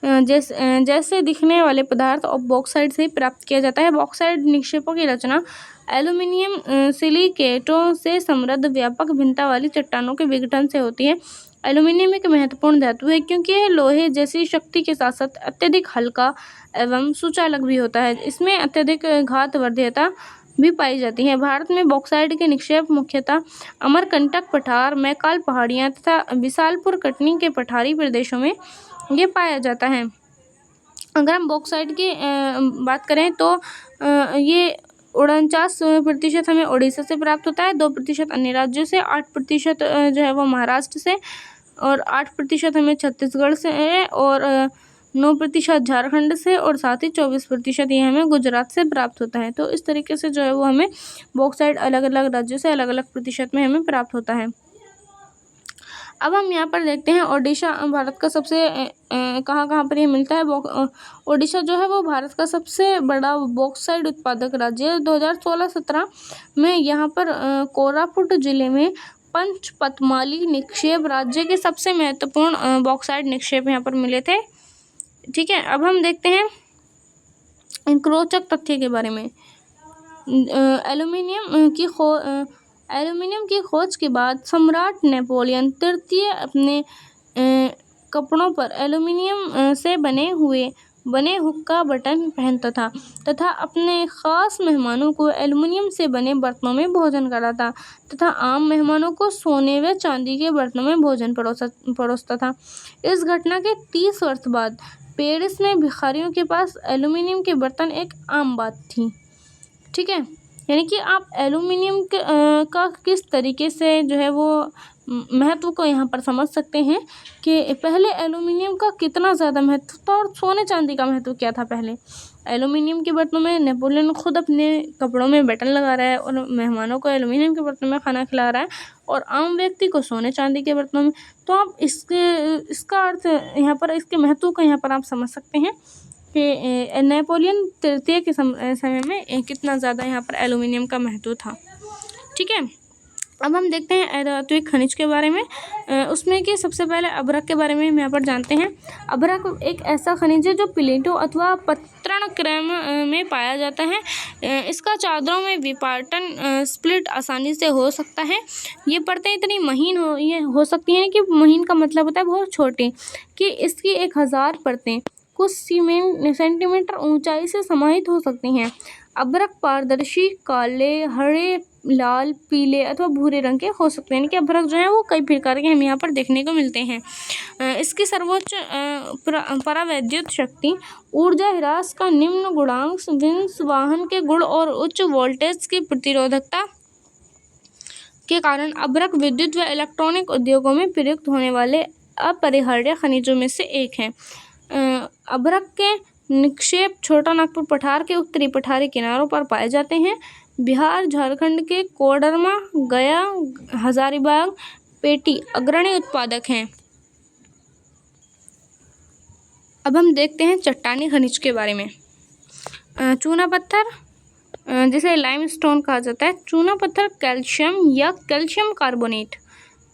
जैसे दिखने वाले पदार्थ और बॉक्साइट से प्राप्त किया जाता है। बॉक्साइट निक्षेपों की रचना एल्यूमिनियम सिलिकेटों से समृद्ध व्यापक भिन्नता वाली चट्टानों के विघटन से होती है। एल्यूमिनियम एक महत्वपूर्ण धातु है क्योंकि यह लोहे जैसी शक्ति के साथ साथ अत्यधिक हल्का एवं सुचालक भी होता है। इसमें अत्यधिक घातवर्धकता भी पाई जाती है। भारत में बॉक्साइट के निक्षेप मुख्यतः अमरकंटक पठार, मैकाल पहाड़ियाँ तथा विशालपुर कटनी के पठारी प्रदेशों में ये पाया जाता है। अगर हम बॉक्साइट की बात करें तो ये 49% हमें उड़ीसा से प्राप्त होता है, 2% अन्य राज्यों से, 8% जो है वो महाराष्ट्र से, और 8% हमें छत्तीसगढ़ से है, और 9% झारखंड से, और साथ ही 24% ये हमें गुजरात से प्राप्त होता है। तो इस तरीके से जो है वो हमें बॉक्साइट अलग अलग राज्यों से अलग अलग प्रतिशत में हमें प्राप्त होता है। अब हम यहाँ पर देखते हैं ओडिशा भारत का सबसे कहाँ पर ये मिलता है। ओडिशा जो है वो भारत का सबसे बड़ा बॉक्साइट उत्पादक राज्य है। 2016-17 में यहाँ पर कोरापुट जिले में पंचपतमाली निक्षेप राज्य के सबसे महत्वपूर्ण बॉक्साइट निक्षेप यहाँ पर मिले थे, ठीक है। अब हम देखते हैं रोचक तथ्य के बारे में। एल्यूमिनियम की खोज के बाद सम्राट नेपोलियन तृतीय अपने कपड़ों पर एल्यूमिनियम से बने हुक्का बटन पहनता था तथा अपने खास मेहमानों को एल्यूमिनियम से बने बर्तनों में भोजन कराता तथा आम मेहमानों को सोने व चांदी के बर्तनों में भोजन परोसता था। इस घटना के 30 वर्ष बाद पेरिस में भिखारियों के पास एल्यूमिनियम के बर्तन एक आम बात थी, ठीक है। यानी कि आप एल्यूमिनियम का किस तरीके से जो है वो महत्व को यहाँ पर समझ सकते हैं कि पहले एल्यूमिनियम का कितना ज़्यादा महत्व था और सोने चांदी का महत्व क्या था। पहले एल्यूमिनियम के बर्तनों में नेपोलियन खुद अपने कपड़ों में बटन लगा रहा है और मेहमानों को एल्यूमिनियम के बर्तनों में खाना खिला रहा है, और आम व्यक्ति को सोने चांदी के बर्तनों में। तो आप इसका अर्थ यहाँ पर, इसके महत्व को यहाँ पर आप समझ सकते हैं कि नेपोलियन तृतीय के समय में कितना ज़्यादा यहाँ पर एल्यूमिनियम का महत्व था, ठीक है। अब हम देखते हैं अधात्विक खनिज के बारे में। उसमें कि सबसे पहले अभ्रक के बारे में हम यहाँ पर जानते हैं। अभ्रक एक ऐसा खनिज है जो प्लेटों अथवा पत्रण क्रम में पाया जाता है। इसका चादरों में विपाटन स्प्लिट आसानी से हो सकता है। ये परतें इतनी महीन हो सकती हैं कि महीन का मतलब होता है बहुत छोटी, कि इसकी 1000 परतें कुछ सेंटीमीटर ऊंचाई से समाहित हो सकती हैं। अभ्रक पारदर्शी, काले, हरे, लाल, पीले अथवा भूरे रंग के हो सकते हैं। यानी कि अभ्रक जो है वो कई प्रकार के हमें यहाँ पर देखने को मिलते हैं। इसकी सर्वोच्च परावैद्युत शक्ति, ऊर्जा ह्रास का निम्न गुणांक, विंस वाहन के गुण और उच्च वोल्टेज की प्रतिरोधकता के कारण अभ्रक विद्युत व इलेक्ट्रॉनिक उद्योगों में प्रयुक्त होने वाले अपरिहार्य खनिजों में से एक है। अभ्रक के निक्षेप छोटा नागपुर पठार के उत्तरी पठारी किनारों पर पाए जाते हैं। बिहार, झारखंड के कोडरमा, गया, हजारीबाग, पेटी अग्रणी उत्पादक हैं। अब हम देखते हैं चट्टानी खनिज के बारे में। चूना पत्थर, जिसे लाइमस्टोन कहा जाता है। चूना पत्थर कैल्शियम या कैल्शियम कार्बोनेट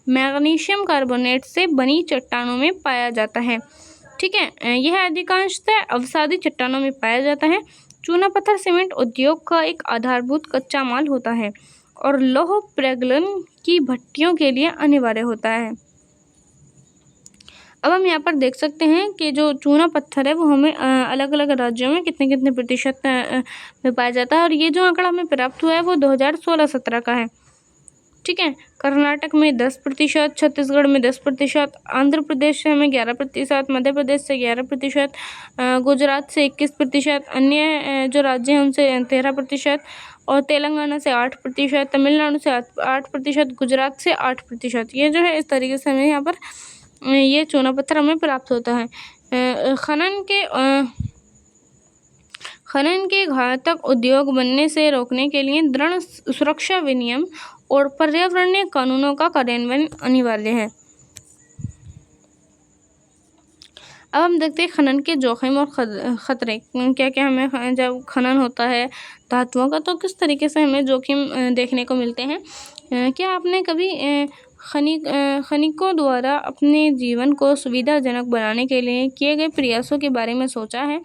मैग्नीशियम कार्बोनेट से बनी चट्टानों में पाया जाता है। ठीक है, यह अधिकांशतः अवसादी चट्टानों में पाया जाता है। चूना पत्थर सीमेंट उद्योग का एक आधारभूत कच्चा माल होता है और लौह प्रगलन की भट्टियों के लिए अनिवार्य होता है। अब हम यहाँ पर देख सकते हैं कि जो चूना पत्थर है वो हमें अलग अलग राज्यों में कितने कितने प्रतिशत में पाया जाता है, और ये जो आंकड़ा हमें प्राप्त हुआ है वो 2016-17 का है। ठीक है, कर्नाटक में 10%, छत्तीसगढ़ में 10%, आंध्र प्रदेश में 11%, मध्य प्रदेश से 11%, गुजरात से 21%, अन्य जो राज्य हैं उनसे 13%, और तेलंगाना से 8%, तमिलनाडु से 8%, गुजरात से 8%। ये जो है इस तरीके से हमें यहाँ पर ये चूना पत्थर हमें प्राप्त होता है। खनन के घातक उद्योग बनने से रोकने के लिए दृढ़ सुरक्षा विनियम और पर्यावरणीय कानूनों का कार्यान्वयन अनिवार्य है। अब हम देखते हैं खनन के जोखिम और खतरे क्या क्या हमें जब खनन होता है धातुओं का, तो किस तरीके से हमें जोखिम देखने को मिलते हैं। क्या आपने कभी खनिकों द्वारा अपने जीवन को सुविधाजनक बनाने के लिए किए गए प्रयासों के बारे में सोचा है?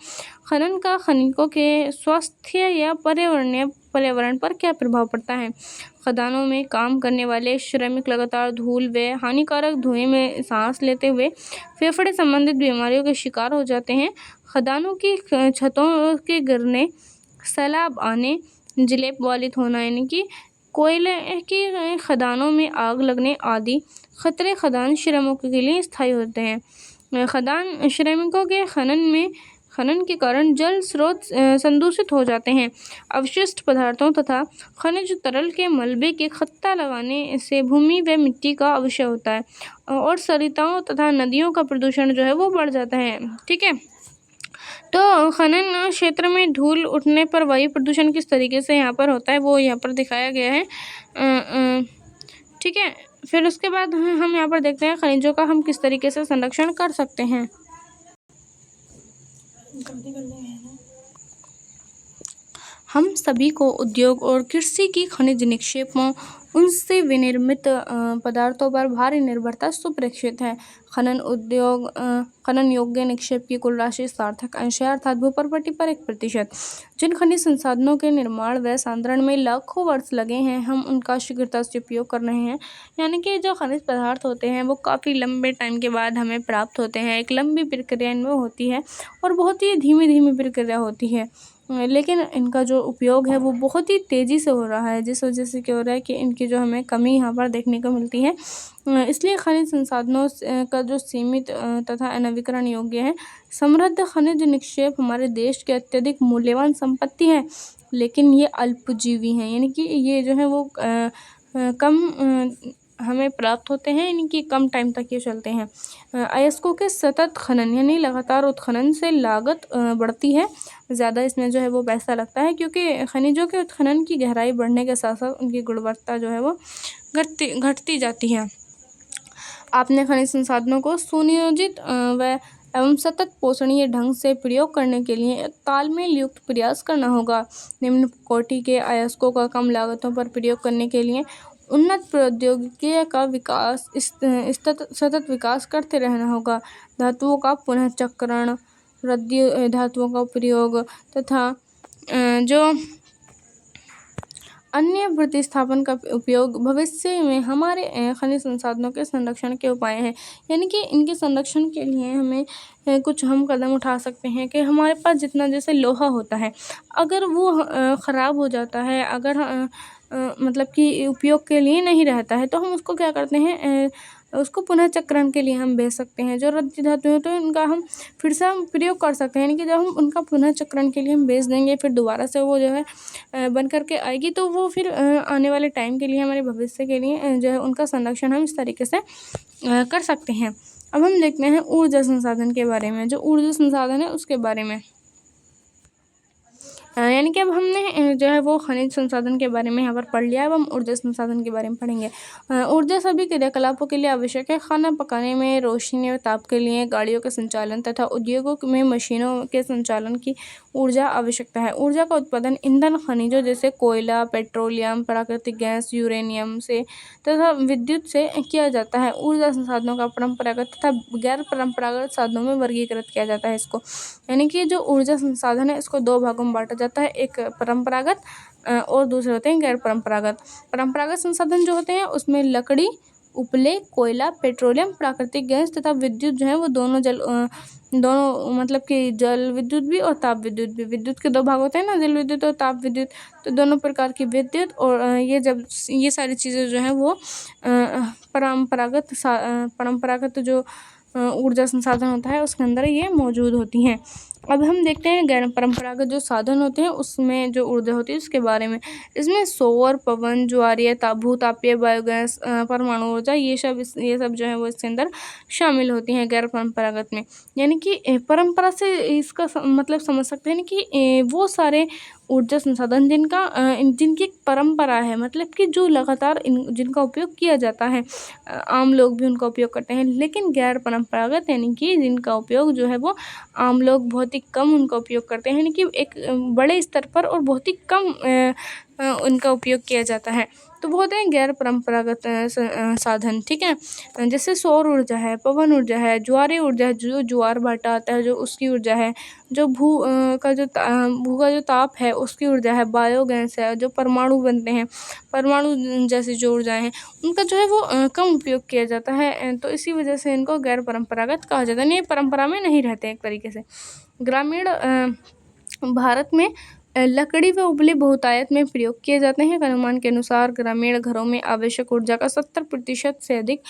खनन का खनिकों के स्वास्थ्य या पर्यावरण पर क्या प्रभाव पड़ता है? खदानों में काम करने वाले श्रमिक लगातार धूल व हानिकारक धुएं में सांस लेते हुए फेफड़े संबंधित बीमारियों के शिकार हो जाते हैं। खदानों की छतों के गिरने, सैलाब आने, जलेब वालित होना यानी कि कोयले की खदानों में आग लगने आदि खतरे खदान श्रमिकों के लिए स्थायी होते हैं। खदान श्रमिकों के खनन के कारण जल स्रोत संदूषित हो जाते हैं। अवशिष्ट पदार्थों तथा खनिज तरल के मलबे के खत्ता लगाने से भूमि व मिट्टी का अवक्षय होता है और सरिताओं तथा नदियों का प्रदूषण जो है वो बढ़ जाता है। ठीक है, तो खनन क्षेत्र में धूल उठने पर वायु प्रदूषण किस तरीके से यहाँ पर होता है वो यहाँ पर दिखाया गया है। ठीक है, फिर उसके बाद हम यहाँ पर देखते हैं खनिजों का हम किस तरीके से संरक्षण कर सकते हैं। हम सभी को उद्योग और कृषि की खनिज निक्षेपों उनसे विनिर्मित पदार्थों पर भारी निर्भरता सुप्रक्षित है। खनन योग्य निक्षेप की कुल राशि सार्थक अंश है, अर्थात भूप्रपट्टी पर 1%। जिन खनिज संसाधनों के निर्माण व सांद्रण में लाखों वर्ष लगे हैं, हम उनका शीघ्रता से उपयोग कर रहे हैं। यानी कि जो खनिज पदार्थ होते हैं वो काफ़ी लंबे टाइम के बाद हमें प्राप्त होते हैं। एक लंबी प्रक्रिया इनमें होती है और बहुत ही धीमी धीमी प्रक्रिया होती है, लेकिन इनका जो उपयोग है वो बहुत ही तेज़ी से हो रहा है, जिस वजह से क्या हो रहा है कि इनकी जो हमें कमी यहाँ पर देखने को मिलती है। इसलिए खनिज संसाधनों का जो सीमित तथा अनवीकरण योग्य है। समृद्ध खनिज निक्षेप हमारे देश के अत्यधिक मूल्यवान संपत्ति है, लेकिन ये अल्पजीवी हैं, यानी कि ये जो है वो कम हमें प्राप्त होते हैं, यानी कि कम टाइम तक ये चलते हैं। अयस्कों के सतत खनन यानी लगातार उत्खनन से लागत बढ़ती है, ज़्यादा इसमें जो है वो पैसा लगता है, क्योंकि खनिजों के उत्खनन की गहराई बढ़ने के साथ साथ उनकी गुणवत्ता जो है वो घटती जाती है। आपने खनिज संसाधनों को सुनियोजित व एवं सतत पोषणीय ढंग से प्रयोग करने के लिए तालमेल युक्त प्रयास करना होगा। निम्न कोटि के अयस्कों का कम लागतों पर प्रयोग करने के लिए उन्नत प्रौद्योगिकी का विकास सतत विकास करते रहना होगा। धातुओं का पुनः चक्रण, रद्दी धातुओं का प्रयोग तथा जो अन्य प्रतिस्थापन का उपयोग भविष्य में हमारे खनिज संसाधनों के संरक्षण के उपाय हैं। यानी कि इनके संरक्षण के लिए हमें कुछ हम कदम उठा सकते हैं कि हमारे पास जितना जैसे लोहा होता है, अगर वो ख़राब हो जाता है, अगर मतलब कि उपयोग के लिए नहीं रहता है, तो हम उसको क्या करते हैं, उसको पुनः चक्रण के लिए हम बेच सकते हैं। जो रद्दी धातु है तो इनका हम फिर से हम प्रयोग कर सकते हैं, यानी कि जब हम उनका पुनः चक्रण के लिए हम बेच देंगे, फिर दोबारा से वो जो है बन करके आएगी, तो वो फिर आने वाले टाइम के लिए, हमारे भविष्य के लिए जो है उनका संरक्षण हम इस तरीके से कर सकते हैं। अब हम देखते हैं ऊर्जा संसाधन के बारे में। जो ऊर्जा संसाधन है उसके बारे में यानी कि अब हमने जो है वो खनिज संसाधन के बारे में यहाँ पर पढ़ लिया है। अब हम ऊर्जा संसाधन के बारे में पढ़ेंगे। ऊर्जा सभी क्रियाकलापों के लिए आवश्यक है। खाना पकाने में, रोशनी और ताप के लिए, गाड़ियों के संचालन तथा उद्योगों में मशीनों के संचालन की ऊर्जा आवश्यकता है। ऊर्जा का उत्पादन ईंधन, खनिजों जैसे कोयला, पेट्रोलियम, प्राकृतिक गैस, यूरेनियम से तथा विद्युत से किया जाता है। ऊर्जा संसाधनों का परंपरागत तथा गैर परंपरागत साधनों में वर्गीकृत किया जाता है इसको। यानी कि जो ऊर्जा संसाधन है इसको दो भागों में बांटा जाता है, एक परंपरागत और दूसरे होते हैं गैर परंपरागत। परंपरागत संसाधन जो होते हैं उसमें लकड़ी, उपले, कोयला, पेट्रोलियम, प्राकृतिक गैस तथा विद्युत जो है वो दोनों मतलब कि जल विद्युत भी और ताप विद्युत भी। विद्युत के दो भाग होते हैं ना, जल विद्युत और ताप विद्युत। तो दोनों प्रकार की विद्युत और ये सारी चीज़ें जो हैं वो परंपरागत जो ऊर्जा संसाधन होता है उसके अंदर ये मौजूद होती हैं। अब हम देखते हैं गैर परंपरागत जो साधन होते हैं उसमें जो ऊर्जा होती है उसके बारे में। इसमें सौर, पवन, ज्वारीय, भूतापीय, बायोगैस, परमाणु ऊर्जा ये सब जो है वो इसके अंदर शामिल होती हैं गैर परंपरागत में। यानी कि परंपरा से इसका मतलब समझ सकते हैं कि वो सारे ऊर्जा संसाधन जिनकी एक परंपरा है, मतलब कि जो लगातार जिनका उपयोग किया जाता है, आम लोग भी उनका उपयोग करते हैं। लेकिन गैर परंपरागत यानी कि जिनका उपयोग जो है वो आम लोग बहुत ही कम उनका उपयोग करते हैं, यानी कि एक बड़े स्तर पर और बहुत ही कम उनका उपयोग किया जाता है। तो वो होते हैं गैर परंपरागत साधन। ठीक है, जैसे सौर ऊर्जा है, पवन ऊर्जा है, ज्वारीय ऊर्जा है, जो ज्वार भाटा आता है जो उसकी ऊर्जा है, जो भू का जो ताप है उसकी ऊर्जा है, बायोगैस है, जो परमाणु बनते हैं, परमाणु जैसी जो ऊर्जाएं हैं उनका जो है वो कम उपयोग किया जाता है। तो इसी वजह से इनको गैर परंपरागत कहा जाता है। ये परंपरा में नहीं रहते हैं एक तरीके से। ग्रामीण भारत में लकड़ी व उपले बहुतायत में प्रयोग किए जाते हैं। अनुमान के अनुसार ग्रामीण घरों में आवश्यक ऊर्जा का 70% से अधिक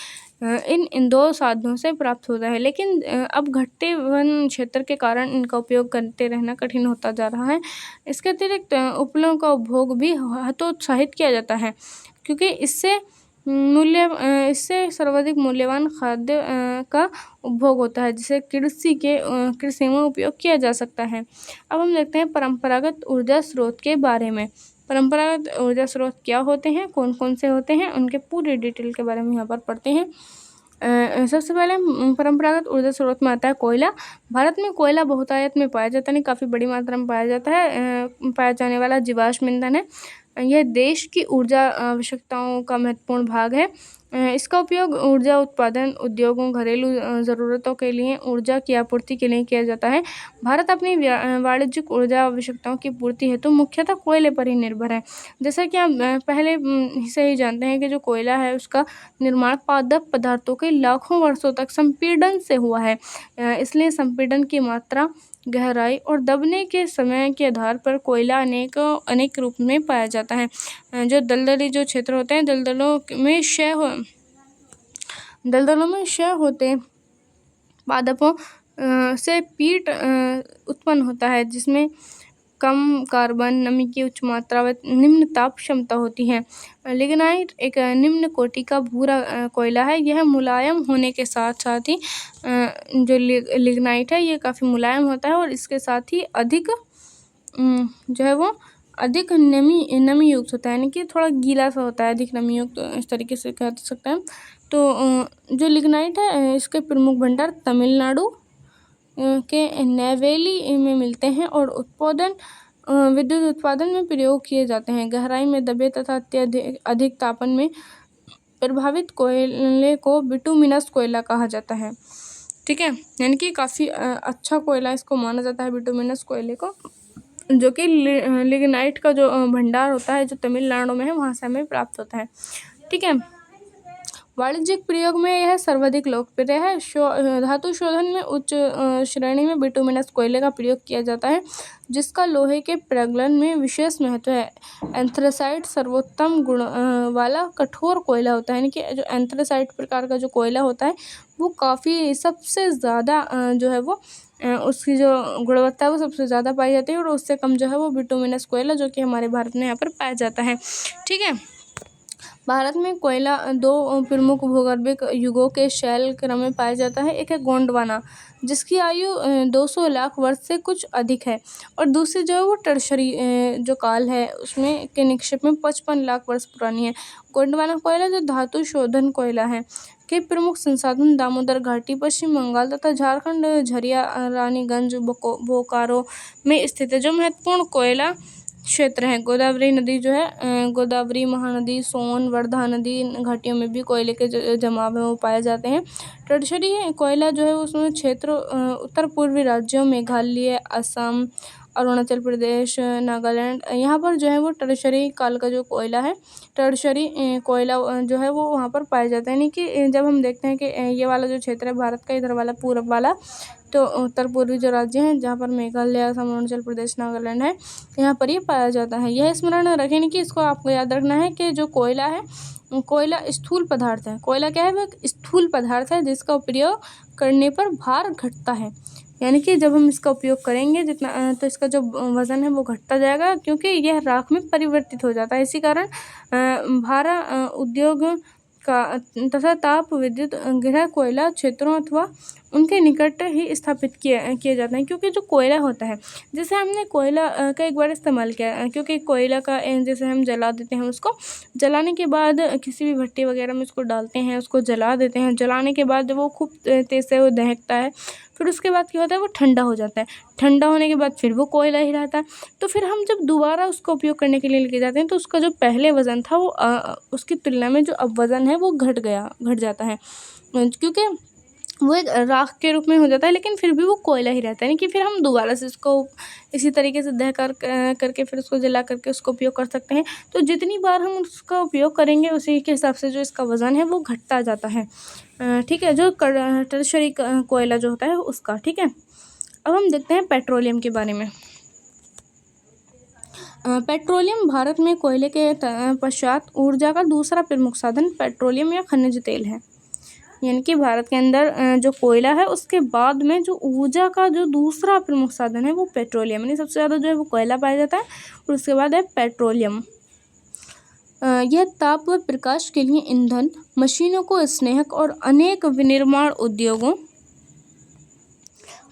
इन दो साधनों से प्राप्त होता है। लेकिन अब घटते वन क्षेत्र के कारण इनका उपयोग करते रहना कठिन होता जा रहा है। इसके अतिरिक्त उपलों का उपभोग भी हतोत्साहित किया जाता है, क्योंकि इससे सर्वाधिक मूल्यवान खाद्य का उपभोग होता है, जिसे कृषि में उपयोग किया जा सकता है। अब हम देखते हैं परंपरागत ऊर्जा स्रोत के बारे में। परंपरागत ऊर्जा स्रोत क्या होते हैं, कौन कौन से होते हैं, उनके पूरी डिटेल के बारे में यहाँ पर पढ़ते हैं। सबसे पहले परंपरागत ऊर्जा स्रोत में आता है कोयला। भारत में कोयला बहुतायत में पाया जाता है, काफ़ी बड़ी मात्रा में पाया जाता है। पाया जाने वाला जीवाश्म ईंधन है। यह देश की ऊर्जा आवश्यकताओं का महत्वपूर्ण भाग है। इसका उपयोग ऊर्जा उत्पादन, उद्योगों, घरेलू ज़रूरतों के लिए, ऊर्जा की आपूर्ति के लिए किया जाता है। भारत अपनी वाणिज्यिक ऊर्जा आवश्यकताओं की पूर्ति हेतु मुख्यतः कोयले पर ही निर्भर है। जैसा कि आप पहले से ही जानते हैं कि जो कोयला है उसका निर्माण पादप पदार्थों के लाखों वर्षों तक संपीड़न से हुआ है। इसलिए संपीड़न की मात्रा, गहराई और दबने के समय के आधार पर कोयला अनेक रूप में पाया जाता है। जो दलदली जो क्षेत्र होते हैं, दलदलों में क्षय होते पादपों से पीट उत्पन्न होता है, जिसमें कम कार्बन, नमी की उच्च मात्रा व निम्न ताप क्षमता होती है। लिग्नाइट एक निम्न कोटि का भूरा कोयला है। यह मुलायम होने के साथ साथ ही जो लिग्नाइट है ये काफ़ी मुलायम होता है और इसके साथ ही अधिक जो है वो अधिक नमी युक्त होता है, यानी कि थोड़ा गीला सा होता है, अधिक नमी युक्त, इस तरीके से कह सकते हैं। तो जो लिग्नाइट है इसके प्रमुख भंडार तमिलनाडु के नेवेली में मिलते हैं और विद्युत उत्पादन में प्रयोग किए जाते हैं। गहराई में दबे तथा अधिक तापमान में प्रभावित कोयले को बिटुमिनस कोयला कहा जाता है। ठीक है, यानी कि काफ़ी अच्छा कोयला इसको माना जाता है, बिटुमिनस कोयले को, जो कि लिग्नाइट का जो भंडार होता है जो तमिलनाडु में है वहाँ से हमें प्राप्त होता है। ठीक है, वाणिज्यिक प्रयोग में यह सर्वाधिक लोकप्रिय है। धातु शोधन में उच्च श्रेणी में बिटुमिनस कोयले का प्रयोग किया जाता है, जिसका लोहे के प्रगलन में विशेष महत्व है। एंथ्रेसाइट सर्वोत्तम गुण वाला कठोर कोयला होता है, यानी कि जो एंथ्रेसाइट प्रकार का जो कोयला होता है वो काफ़ी सबसे ज़्यादा जो है वो उसकी जो गुणवत्ता है वो सबसे ज़्यादा पाई जाती है, और उससे कम जो है वो बिटुमिनस कोयला जो कि हमारे भारत में यहाँ पर पाया जाता है। ठीक है, भारत में कोयला दो प्रमुख भूगर्भिक युगों के शैल क्रम में पाया जाता है। एक है गोंडवाना, जिसकी आयु 200 लाख वर्ष से कुछ अधिक है, और दूसरी जो है वो टर्शरी जो काल है उसमें के निक्षेप में 55 लाख वर्ष पुरानी है। गोंडवाना कोयला जो धातु शोधन कोयला है के प्रमुख संसाधन दामोदर घाटी, पश्चिम बंगाल तथा झारखंड, झरिया, रानीगंज, बोकारो में स्थित है। जो महत्वपूर्ण कोयला क्षेत्र है, गोदावरी नदी जो है गोदावरी, महानदी, सोन, वर्धा नदी घाटियों में भी कोयले के जमाव है वो पाए जाते हैं। टर्शरी कोयला जो है उसमें क्षेत्र उत्तर पूर्वी राज्यों मेघालय, असम, अरुणाचल प्रदेश, नागालैंड, यहाँ पर जो है वो टर्शरी काल का जो कोयला है, टर्शरी कोयला जो है वो वहाँ पर पाया जाता है। यानी कि जब हम देखते हैं कि ये वाला जो क्षेत्र है भारत का, इधर वाला पूरब वाला, तो उत्तर पूर्वी जो राज्य हैं जहाँ पर मेघालय, असम, अरुणाचल प्रदेश, नागालैंड है, यहाँ पर ये पाया जाता है। यह स्मरण रखें कि इसको आपको याद रखना है कि जो कोयला है, कोयला स्थूल पदार्थ है। कोयला क्या है? वो एक स्थूल पदार्थ है जिसका उपयोग करने पर भार घटता है। यानी कि जब हम इसका उपयोग करेंगे जितना तो इसका जो वज़न है वो घटता जाएगा, क्योंकि यह राख में परिवर्तित हो जाता है। इसी कारण भारा उद्योग का तथा ताप विद्युत गृह कोयला क्षेत्रों अथवा उनके निकट ही स्थापित किए जाते हैं। क्योंकि जो कोयला होता है, जैसे हमने कोयला का एक बार इस्तेमाल किया, क्योंकि कोयला का जैसे हम जला देते हैं, उसको जलाने के बाद किसी भी भट्टी वगैरह में उसको डालते हैं, उसको जला देते हैं। जलाने के बाद वो खूब तेज़ से वो दहकता है, फिर उसके बाद क्या होता है, वो ठंडा हो जाता है। ठंडा होने के बाद फिर वो कोयला ही रहता है। तो फिर हम जब दोबारा उसका उपयोग करने के लिए लेके जाते हैं, तो उसका जो पहले वज़न था वो उसकी तुलना में जो अब वज़न है वो घट जाता है, क्योंकि वो एक राख के रूप में हो जाता है, लेकिन फिर भी वो कोयला ही रहता है। यानी कि फिर हम दोबारा से इसको इसी तरीके से दह करके फिर उसको जला करके उसका उपयोग कर सकते हैं। तो जितनी बार हम उसका उपयोग करेंगे उसी के हिसाब से जो इसका वज़न है वो घटता जाता है। ठीक है, जो टर्शरी कोयला जो होता है उसका। ठीक है, अब हम देखते हैं पेट्रोलियम के बारे में। पेट्रोलियम भारत में कोयले के पश्चात ऊर्जा का दूसरा प्रमुख साधन पेट्रोलियम या खनिज तेल है। यानी कि भारत के अंदर जो कोयला है उसके बाद में जो ऊर्जा का जो दूसरा प्रमुख साधन है वो पेट्रोलियम, यानी सबसे ज़्यादा जो है वो कोयला पाया जाता है, और उसके बाद है पेट्रोलियम। यह ताप व प्रकाश के लिए ईंधन, मशीनों को स्नेहक और अनेक विनिर्माण उद्योगों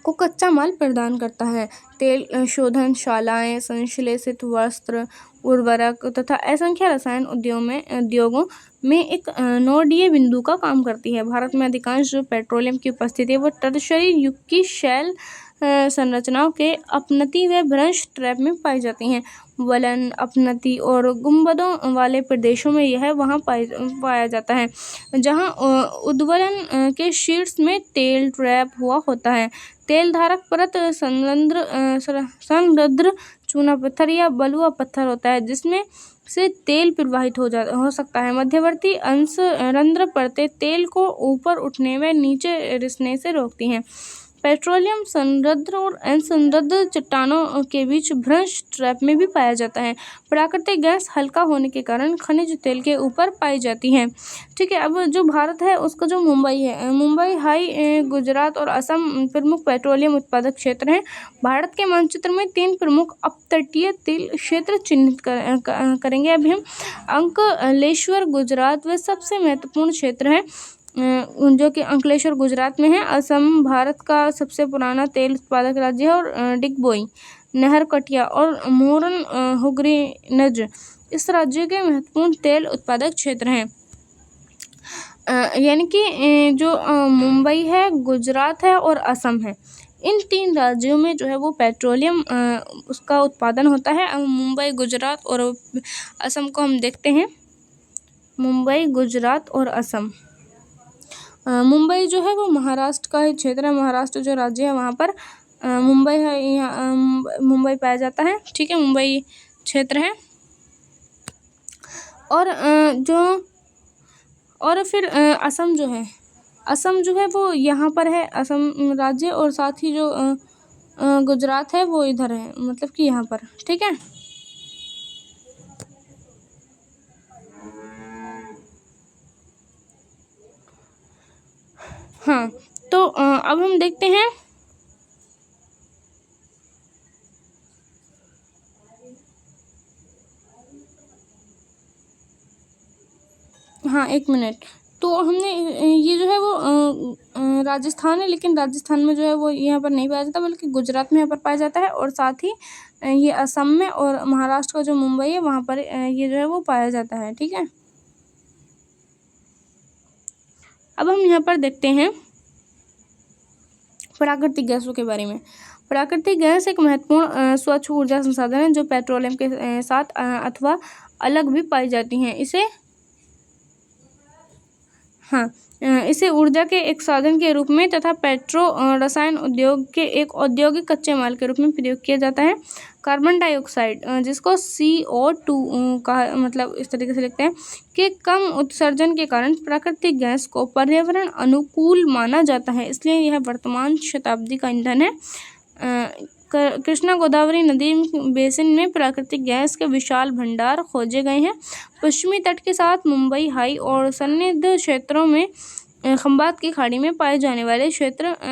को कच्चा माल प्रदान करता है। तेल शोधन शालाएं, संश्लेषित वस्त्र, उर्वरक तथा असंख्य रसायन उद्योगों में एक नोडीय बिंदु का काम करती है। भारत में अधिकांश जो पेट्रोलियम की उपस्थिति है वो टर्शरी युग की शैल संरचनाओं के अपनति व भ्रंश ट्रैप में पाई जाती हैं। वलन, अपनति और गुंबदों वाले प्रदेशों में यह वहाँ पाया जाता है, जहाँ उद्वलन के शीर्ष में तेल ट्रैप हुआ होता है। तेल धारक परत संरद्र चूना पत्थर या बलुआ पत्थर होता है, जिसमें से तेल प्रवाहित हो सकता है। मध्यवर्ती अंश रंध्र परतें तेल को ऊपर उठने व नीचे रिसने से रोकती हैं। पेट्रोलियम संरद्र और असंरद्र चट्टानों के बीच भ्रंश ट्रैप में भी पाया जाता है। प्राकृतिक गैस हल्का होने के कारण खनिज तेल के ऊपर पाई जाती है। ठीक है, अब जो भारत है उसका जो मुंबई है, मुंबई, हाई गुजरात और असम प्रमुख पेट्रोलियम उत्पादक क्षेत्र हैं। भारत के मानचित्र में 3 प्रमुख अपतटीय तेल क्षेत्र चिन्हित करेंगे अभी हम। अंकलेश्वर गुजरात व सबसे महत्वपूर्ण क्षेत्र है, जो कि अंकलेश्वर गुजरात में है। असम भारत का सबसे पुराना तेल उत्पादक राज्य है, और डिगबोई, नहरकटिया और मोरन हुगरीनज इस राज्य के महत्वपूर्ण तेल उत्पादक क्षेत्र हैं। यानी कि जो मुंबई है, गुजरात है और असम है, इन 3 राज्यों में जो है वो पेट्रोलियम उसका उत्पादन होता है। मुंबई, गुजरात और असम को हम देखते हैं। मुंबई, गुजरात और असम। मुंबई जो है वो महाराष्ट्र का ही क्षेत्र है। महाराष्ट्र जो राज्य है वहाँ पर मुंबई है, यहाँ मुंबई पाया जाता है। ठीक है, मुंबई क्षेत्र है। और फिर असम जो है वो यहाँ पर है, असम राज्य, और साथ ही जो गुजरात है वो इधर है, मतलब कि यहाँ पर। ठीक है, हाँ, तो अब हम देखते हैं हाँ, 1 मिनट। तो हमने ये जो है वो राजस्थान है, लेकिन राजस्थान में जो है वो यहाँ पर नहीं पाया जाता, बल्कि गुजरात में यहाँ पर पाया जाता है, और साथ ही ये असम में और महाराष्ट्र का जो मुंबई है वहाँ पर ये जो है वो पाया जाता है। ठीक है, अब हम यहाँ पर देखते हैं प्राकृतिक गैसों के बारे में। प्राकृतिक गैस एक महत्वपूर्ण स्वच्छ ऊर्जा संसाधन है जो पेट्रोलियम के साथ अथवा अलग भी पाई जाती हैं। इसे ऊर्जा के एक साधन के रूप में तथा रसायन उद्योग के एक औद्योगिक कच्चे माल के रूप में प्रयोग किया जाता है। कार्बन डाइऑक्साइड, जिसको CO2 का मतलब इस तरीके से लिखते हैं, कि कम उत्सर्जन के कारण प्राकृतिक गैस को पर्यावरण अनुकूल माना जाता है, इसलिए यह वर्तमान शताब्दी का ईंधन है। कृष्णा गोदावरी नदी बेसिन में प्राकृतिक गैस के विशाल भंडार खोजे गए हैं। पश्चिमी तट के साथ मुंबई हाई और सन्निहित क्षेत्रों में खंबात की खाड़ी में पाए जाने वाले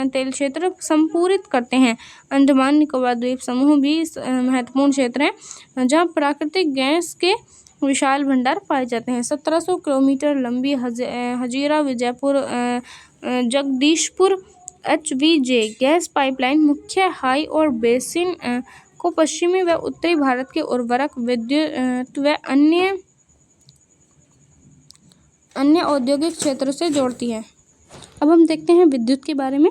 तेल क्षेत्र संपूरित करते हैं। अंडमान निकोबार द्वीप समूह भी महत्वपूर्ण क्षेत्र है जहां प्राकृतिक गैस के विशाल भंडार पाए जाते हैं। 1700 किलोमीटर लंबी Hazira Vijaypur Jagdishpur HVJ gas pipeline मुख्य हाई और बेसिन को पश्चिमी व उत्तरी भारत के उर्वरक, विद्युत व अन्य औद्योगिक क्षेत्रों से जोड़ती है। अब हम देखते हैं विद्युत के बारे में।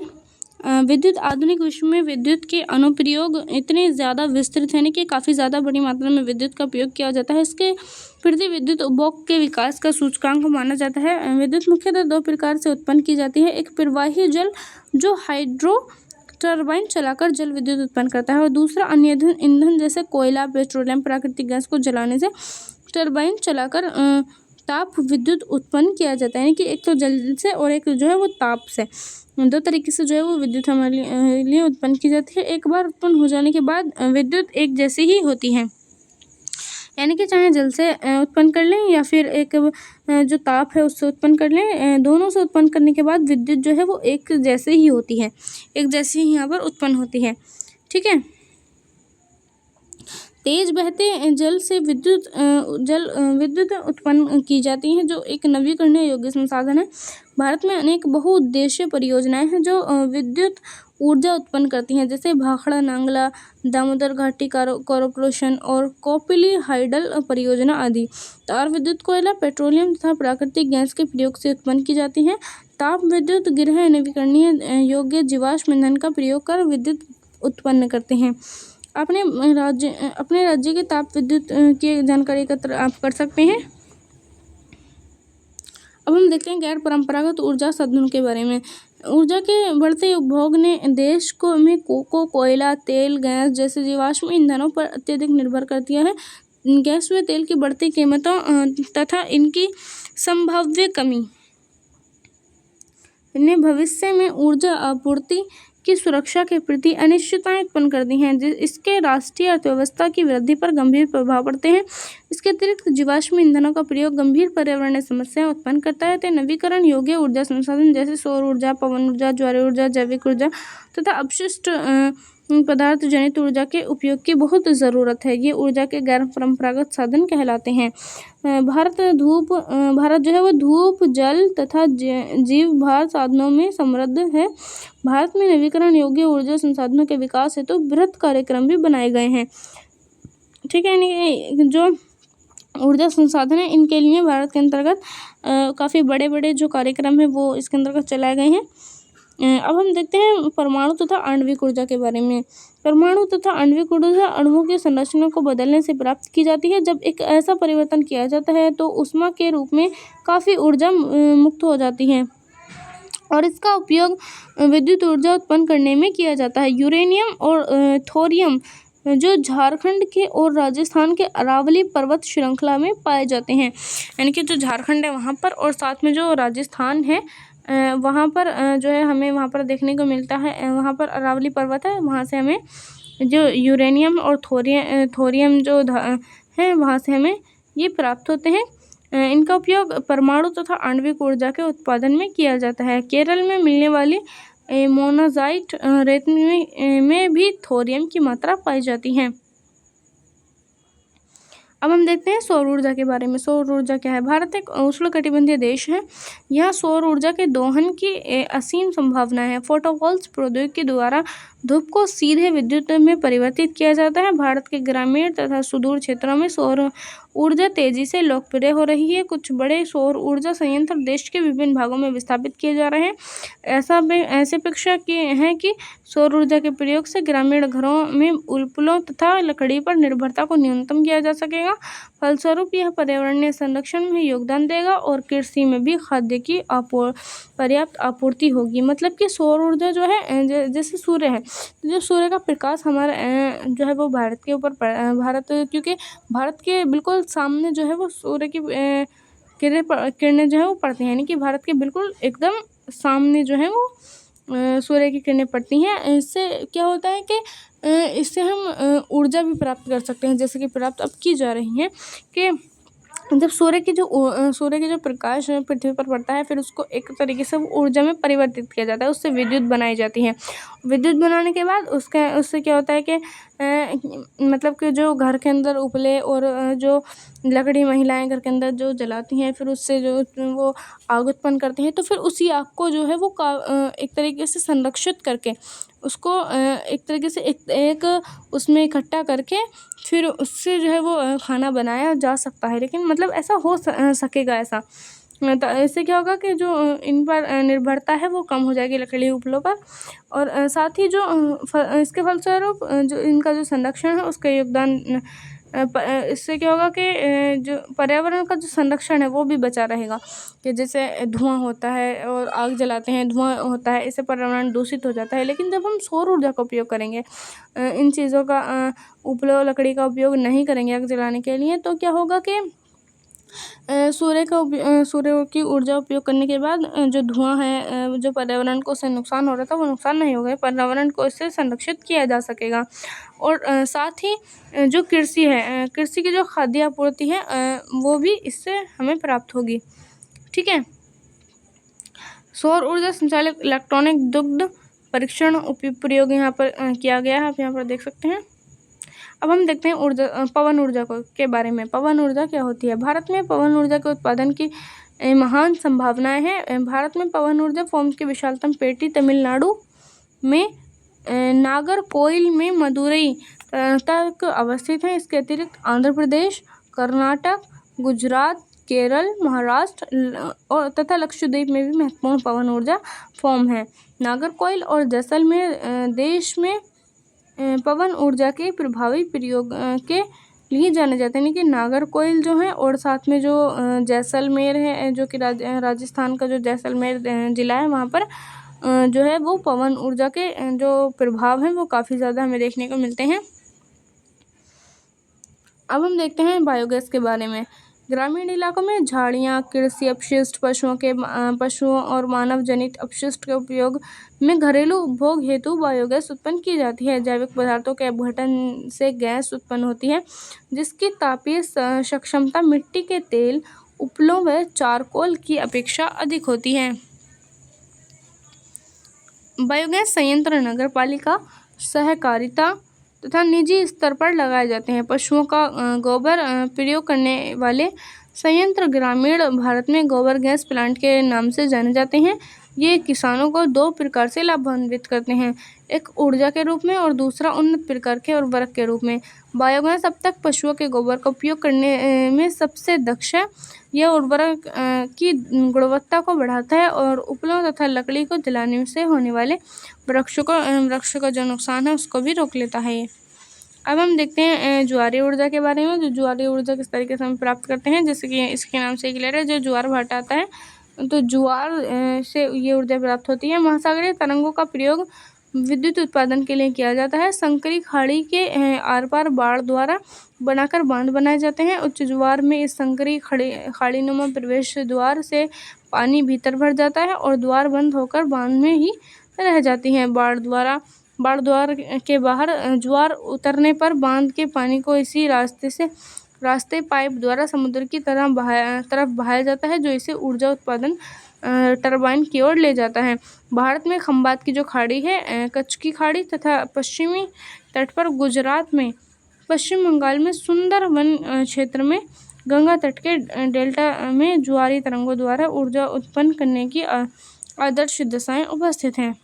विद्युत आधुनिक विश्व में विद्युत के अनुप्रयोग इतने ज़्यादा विस्तृत हैं कि काफ़ी ज़्यादा बड़ी मात्रा में विद्युत का प्रयोग किया जाता है। इसके प्रति विद्युत उपभोग के विकास का सूचकांक माना जाता है। विद्युत मुख्यतः 2 प्रकार से उत्पन्न की जाती है। एक प्रवाही जल जो हाइड्रो टरबाइन चलाकर जल विद्युत उत्पन्न करता है, और दूसरा अन्य ईंधन जैसे कोयला, पेट्रोलियम, प्राकृतिक गैस को जलाने से टरबाइन चलाकर ताप विद्युत उत्पन्न किया जाता है। यानी कि एक तो जल से और एक जो है वो ताप से, 2 तरीके से जो है वो विद्युत हमारे लिए उत्पन्न की जाती है। एक बार उत्पन्न हो जाने के बाद विद्युत एक जैसी ही होती है, यानी कि चाहे जल से उत्पन्न कर लें या फिर एक जो ताप है उससे उत्पन्न कर लें, दोनों से उत्पन्न करने के बाद विद्युत जो है वो एक जैसे ही होती है, एक जैसी ही यहाँ पर उत्पन्न होती है। ठीक है, तेज बहते जल से विद्युत उत्पन्न की जाती है, जो एक नवीकरणीय योग्य संसाधन है। भारत में अनेक बहुउद्देशीय परियोजनाएं हैं जो विद्युत ऊर्जा उत्पन्न करती हैं, जैसे भाखड़ा नांगला दामोदर घाटी कॉरपोरेशन और कोपिली हाइडल परियोजना आदि। तार विद्युत कोयला, पेट्रोलियम तथा प्राकृतिक गैस के प्रयोग से उत्पन्न की जाती है। ताप विद्युत गृह नवीकरणीय योग्य जीवाश्म ईंधन का प्रयोग कर विद्युत उत्पन्न करते हैं। अपने राज्य के ताप विद्युत की जानकारी एकत्र आप कर सकते हैं। अब हम देखते हैं गैर परंपरागत ऊर्जा साधनों के बारे में। ऊर्जा के बढ़ते उपभोग ने देश में कोयला, तेल, गैस जैसे जीवाश्म ईंधनों पर अत्यधिक निर्भर कर दिया है। गैस व तेल की बढ़ती कीमतों तथा इनकी संभाव्य कमी ने भविष्य में ऊर्जा आपूर्ति की सुरक्षा के प्रति अनिश्चितताएं उत्पन्न कर दी हैं, इसके राष्ट्रीय अर्थव्यवस्था की वृद्धि पर गंभीर प्रभाव पड़ते हैं। इसके अतिरिक्त जीवाश्म ईंधनों का प्रयोग गंभीर पर्यावरणीय समस्याएं उत्पन्न करता है। तो नवीकरण योग्य ऊर्जा संसाधन जैसे सौर ऊर्जा, पवन ऊर्जा, ज्वारीय ऊर्जा, जैविक ऊर्जा तथा अपशिष्ट पदार्थ जनित ऊर्जा के उपयोग की बहुत ज़रूरत है। ये ऊर्जा के गैर परंपरागत साधन कहलाते हैं। भारत जो है वो धूप, जल तथा जीव भार साधनों में समृद्ध है। भारत में नवीकरण योग्य ऊर्जा संसाधनों के विकास हेतु बृहत कार्यक्रम भी बनाए गए हैं। ठीक है, यानी जो ऊर्जा संसाधन है इनके लिए भारत के अंतर्गत काफ़ी बड़े बड़े जो कार्यक्रम है वो इसके अंतर्गत चलाए गए हैं। अब हम देखते हैं परमाणु तथा आणविक ऊर्जा के बारे में। परमाणु तथा आणविक ऊर्जा अणुओं की संरचना को बदलने से प्राप्त की जाती है। जब एक ऐसा परिवर्तन किया जाता है तो ऊष्मा के रूप में काफ़ी ऊर्जा मुक्त हो जाती है और इसका उपयोग विद्युत ऊर्जा उत्पन्न करने में किया जाता है। यूरेनियम और थोरियम जो झारखंड के और राजस्थान के अरावली पर्वत श्रृंखला में पाए जाते हैं, यानी कि जो झारखंड है वहाँ पर और साथ में जो राजस्थान है वहाँ पर जो है हमें वहाँ पर देखने को मिलता है। वहाँ पर अरावली पर्वत है, वहाँ से हमें जो यूरेनियम और थोरियम जो है वहाँ से हमें ये प्राप्त होते हैं। इनका उपयोग परमाणु तथा आणविक ऊर्जा के उत्पादन में किया जाता है। केरल में मिलने वाली मोनाजाइट रेत में भी थोरियम की मात्रा पाई जाती है। अब हम देखते हैं सौर ऊर्जा के बारे में। सौर ऊर्जा क्या है? भारत एक उष्णकटिबंधीय देश है। यहाँ सौर ऊर्जा के दोहन की असीम संभावना है। फोटोवोल्ट्स प्रौद्योगिकी द्वारा धूप को सीधे विद्युत में परिवर्तित किया जाता है। भारत के ग्रामीण तथा सुदूर क्षेत्रों में सौर ऊर्जा तेजी से लोकप्रिय हो रही है। कुछ बड़े सौर ऊर्जा संयंत्र देश के विभिन्न भागों में स्थापित किए जा रहे हैं। ऐसे अपेक्षा किए हैं कि सौर ऊर्जा के प्रयोग से ग्रामीण घरों में उपलों तथा लकड़ी पर निर्भरता को न्यूनतम किया जा सकेगा। फलस्वरूप यह पर्यावरणीय संरक्षण में योगदान देगा और कृषि में भी खाद्य की पर्याप्त आपूर्ति होगी। मतलब कि सौर ऊर्जा जो है, जैसे सूर्य है, जो सूर्य का प्रकाश हमारा जो है वो भारत के ऊपर क्योंकि भारत के बिल्कुल सामने जो है वो सूर्य की किरणें जो है वो पड़ती हैं, यानी कि भारत के बिल्कुल एकदम सामने जो है वो सूर्य की किरणें पड़ती हैं। इससे क्या होता है कि इससे हम ऊर्जा भी प्राप्त कर सकते हैं, जैसे कि प्राप्त अब की जा रही है कि जब सूर्य की जो प्रकाश पृथ्वी पर पड़ता है, फिर उसको एक तरीके से ऊर्जा में परिवर्तित किया जाता है, उससे विद्युत बनाई जाती है। विद्युत बनाने के बाद उससे क्या होता है कि मतलब कि जो घर के अंदर उपले और जो लकड़ी महिलाएं घर के अंदर जो जलाती हैं, फिर उससे जो वो आग उत्पन्न करती हैं, तो फिर उसी आग को जो है वो एक तरीके से संरक्षित करके उसको एक तरीके से एक उसमें इकट्ठा करके फिर उससे जो है वो खाना बनाया जा सकता है। लेकिन मतलब ऐसा हो सकेगा ऐसा, तो इससे क्या होगा कि जो इन पर निर्भरता है वो कम हो जाएगी लकड़ी उपलों पर, और साथ ही जो इसके फलस्वरूप जो इनका जो संरक्षण है उसका योगदान इससे क्या होगा कि जो पर्यावरण का जो संरक्षण है वो भी बचा रहेगा। कि जैसे धुआं होता है और आग जलाते हैं, धुआं होता है, इससे पर्यावरण दूषित हो जाता है। लेकिन जब हम सौर ऊर्जा का उपयोग करेंगे, इन चीज़ों का उपलो लकड़ी का उपयोग नहीं करेंगे आग जलाने के लिए, तो क्या होगा कि सूर्य की ऊर्जा उपयोग करने के बाद जो धुआं है, जो पर्यावरण को उससे नुकसान हो रहा था वो नुकसान नहीं होगा, पर्यावरण को इससे संरक्षित किया जा सकेगा। और साथ ही जो कृषि है, कृषि की जो खाद्य आपूर्ति है वो भी इससे हमें प्राप्त होगी। ठीक है। सौर ऊर्जा संचालित इलेक्ट्रॉनिक दुग्ध परीक्षण प्रयोग यहाँ पर किया गया है, आप यहाँ पर देख सकते हैं। अब हम देखते हैं पवन ऊर्जा के बारे में। पवन ऊर्जा क्या होती है? भारत में पवन ऊर्जा के उत्पादन की महान संभावनाएं हैं। भारत में पवन ऊर्जा फॉर्म की विशालतम पेटी तमिलनाडु में नागरकोइल में मदुरई तक अवस्थित है। इसके अतिरिक्त आंध्र प्रदेश, कर्नाटक, गुजरात, केरल, महाराष्ट्र और तथा लक्षद्वीप में भी महत्वपूर्ण पवन ऊर्जा फॉर्म है। नागरकोइल और जैसलमेर देश में पवन ऊर्जा के प्रभावी प्रयोग के लिए जाने जाते हैं। कि नागरकोइल जो है और साथ में जो जैसलमेर है, जो कि राजस्थान का जो जैसलमेर ज़िला है, वहाँ पर जो है वो पवन ऊर्जा के जो प्रभाव हैं वो काफ़ी ज़्यादा हमें देखने को मिलते हैं। अब हम देखते हैं बायोगैस के बारे में। ग्रामीण इलाकों में झाड़ियाँ, कृषि अपशिष्ट, पशुओं और मानव जनित अपशिष्ट के उपयोग में घरेलू उपभोग हेतु बायोगैस उत्पन्न की जाती है। जैविक पदार्थों के अपघटन से गैस उत्पन्न होती है, जिसकी तापीय क्षमता मिट्टी के तेल, उपलों व चारकोल की अपेक्षा अधिक होती है। बायोगैस संयंत्र नगरपालिका, सहकारिता तथा निजी स्तर पर लगाए जाते हैं। पशुओं का गोबर प्रयोग करने वाले संयंत्र ग्रामीण भारत में गोबर गैस प्लांट के नाम से जाने जाते हैं। ये किसानों को दो प्रकार से लाभान्वित करते हैं, एक ऊर्जा के रूप में और दूसरा उन्नत प्रकार के उर्वरक के रूप में। बायोगैस अब तक पशुओं के गोबर का उपयोग करने में सबसे दक्ष है। यह उर्वरक की गुणवत्ता को बढ़ाता है और उपलों तथा लकड़ी को जलाने से होने वाले वृक्ष का जो नुकसान है उसको भी रोक लेता है ये। अब हम देखते हैं ज्वारीय ऊर्जा के बारे में। जो ज्वारीय ऊर्जा किस तरीके से हम प्राप्त करते हैं, जैसे कि इसके नाम से क्लियर है, जो ज्वार भाटा आता है तो ज्वार से ये ऊर्जा प्राप्त होती है। महासागरीय तरंगों का प्रयोग विद्युत उत्पादन के लिए किया जाता है। संकरी खाड़ी के आर पार बाड़ द्वारा बनाकर बांध बनाए जाते हैं। उच्च ज्वार में इस संकरी खाड़ीनुमा प्रवेश द्वार से पानी भीतर भर जाता है और द्वार बंद होकर बांध में ही रह जाती है। बाड़ द्वार के बाहर ज्वार उतरने पर बांध के पानी को इसी रास्ते पाइप द्वारा समुद्र की तरफ बहाया जाता है, जो इसे ऊर्जा उत्पादन टरबाइन की ओर ले जाता है। भारत में खंबात की जो खाड़ी है, कच्छ की खाड़ी तथा पश्चिमी तट पर गुजरात में पश्चिम बंगाल में सुंदरवन क्षेत्र में गंगा तट के डेल्टा में ज्वारीय तरंगों द्वारा ऊर्जा उत्पन्न करने की आदर्श दशाएं उपस्थित हैं।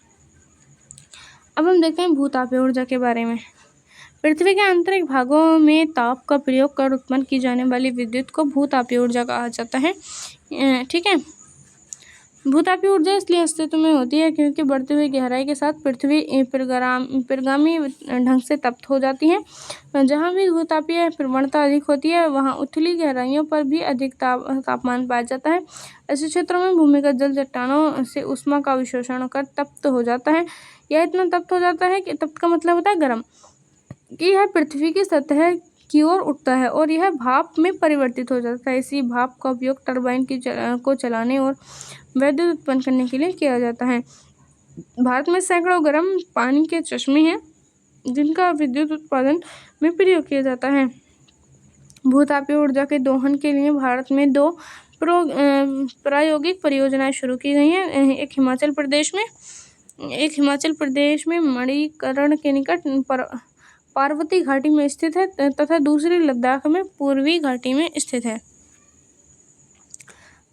अब हम देखते हैं भूतापीय ऊर्जा के बारे में। पृथ्वी के आंतरिक भागों में ताप का प्रयोग कर उत्पन्न की जाने वाली विद्युत को भूतापीय ऊर्जा कहा जाता है। ठीक है, भूतापीय ऊर्जा इसलिए अस्तित्व में होती है क्योंकि बढ़ती हुई गहराई के साथ पृथ्वी परिगामी ढंग से तप्त हो जाती है। जहाँ भी भूतापीय प्रवणता अधिक होती है वहाँ उथली गहराइयों पर भी अधिक तापमान पाया जाता है। ऐसे क्षेत्रों में भूमिगत जल चट्टानों से ऊष्मा का अवशोषण कर तप्त हो जाता है। यह इतना तप्त हो जाता है कि तप्त का मतलब होता है गर्म, कि यह पृथ्वी की सतह की ओर उठता है और यह भाप में परिवर्तित हो जाता है। इसी भाप का उपयोग टरबाइन को चलाने और विद्युत उत्पन्न करने के लिए किया जाता है। भारत में सैकड़ों गर्म पानी के चश्मे हैं जिनका विद्युत उत्पादन में प्रयोग किया जाता है। भूतापीय ऊर्जा के दोहन के लिए भारत में 2 प्रायोगिक परियोजनाएं शुरू की गई हैं। एक हिमाचल प्रदेश में मणिकर्ण के निकट पार्वती घाटी में स्थित है तथा दूसरी लद्दाख में पूर्वी घाटी में स्थित है।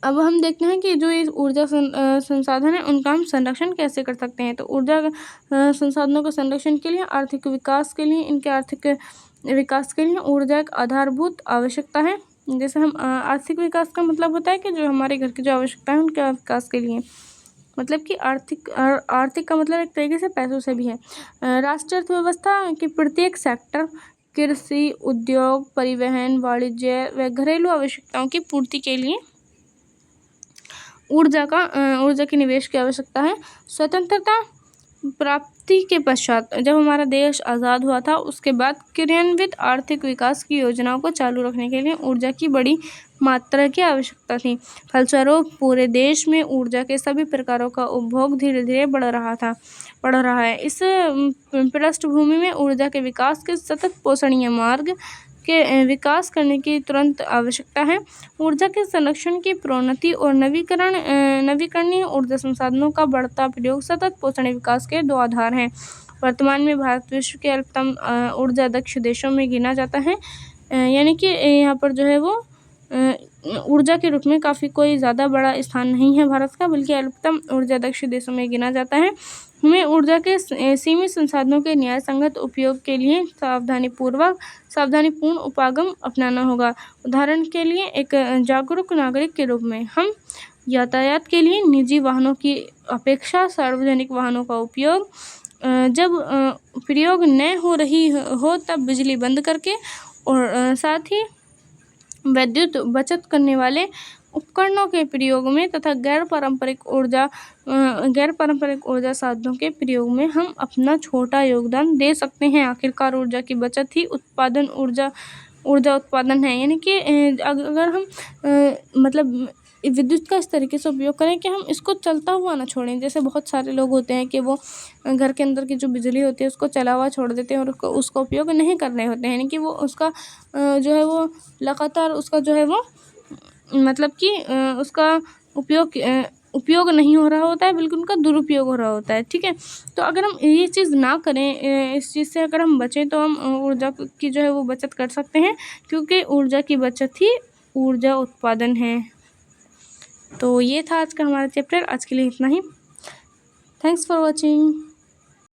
अब हम देखते हैं कि जो ये ऊर्जा संसाधन है उनका हम संरक्षण कैसे कर सकते हैं। तो ऊर्जा संसाधनों के संरक्षण के लिए आर्थिक विकास के लिए ऊर्जा एक आधारभूत आवश्यकता है। जैसे हम आर्थिक विकास का मतलब होता है कि जो हमारे घर की जो आवश्यकता है उनके विकास के लिए, मतलब कि आर्थिक का मतलब एक तरीके से पैसों से भी है। राष्ट्रीय अर्थव्यवस्था के प्रत्येक सेक्टर, कृषि, उद्योग, परिवहन, वाणिज्य व घरेलू आवश्यकताओं की पूर्ति के लिए ऊर्जा के निवेश की आवश्यकता है। स्वतंत्रता प्राप्ति के पश्चात जब हमारा देश आज़ाद हुआ था उसके बाद क्रियान्वित आर्थिक विकास की योजनाओं को चालू रखने के लिए ऊर्जा की बड़ी मात्रा की आवश्यकता थी। फलस्वरूप पूरे देश में ऊर्जा के सभी प्रकारों का उपभोग धीरे धीरे बढ़ रहा है। इस पृष्ठभूमि में ऊर्जा के विकास के सतत पोषणीय मार्ग के विकास करने की तुरंत आवश्यकता है। ऊर्जा के संरक्षण की प्रोन्नति और नवीकरणीय ऊर्जा संसाधनों का बढ़ता प्रयोग सतत पोषणीय विकास के 2 आधार हैं। वर्तमान में भारत विश्व के अल्पतम ऊर्जा दक्ष देशों में गिना जाता है। यानी कि यहाँ पर जो है वो ऊर्जा के रूप में काफ़ी कोई ज़्यादा बड़ा स्थान नहीं है भारत का, बल्कि अल्पतम ऊर्जा दक्ष देशों में गिना जाता है। हमें ऊर्जा के सीमित संसाधनों के न्याय संगत उपयोग के लिए सावधानीपूर्ण उपागम अपनाना होगा। उदाहरण के लिए एक जागरूक नागरिक के रूप में हम यातायात के लिए निजी वाहनों की अपेक्षा सार्वजनिक वाहनों का उपयोग, जब प्रयोग न हो रही हो तब बिजली बंद करके, और साथ ही विद्युत बचत करने वाले उपकरणों के प्रयोग में तथा गैर पारंपरिक ऊर्जा साधनों के प्रयोग में हम अपना छोटा योगदान दे सकते हैं। आखिरकार ऊर्जा की बचत ही ऊर्जा उत्पादन है। यानी कि अगर हम मतलब विद्युत का इस तरीके से उपयोग करें कि हम इसको चलता हुआ ना छोड़ें। जैसे बहुत सारे लोग होते हैं कि वो घर के अंदर की जो बिजली होती है उसको चला हुआ छोड़ देते हैं और उसका उपयोग नहीं कर रहे होते हैं। यानी कि वो उसका जो है वो लगातार उसका जो है वो मतलब कि उसका उपयोग नहीं हो रहा होता है, बल्कि उनका दुरुपयोग हो रहा होता है। ठीक है, तो अगर हम ये चीज़ ना करें, इस चीज़ से अगर हम बचें तो हम ऊर्जा की जो है वो बचत कर सकते हैं, क्योंकि ऊर्जा की बचत ही ऊर्जा उत्पादन है। तो ये था आज का हमारा चैप्टर। आज के लिए इतना ही। Thanks for watching.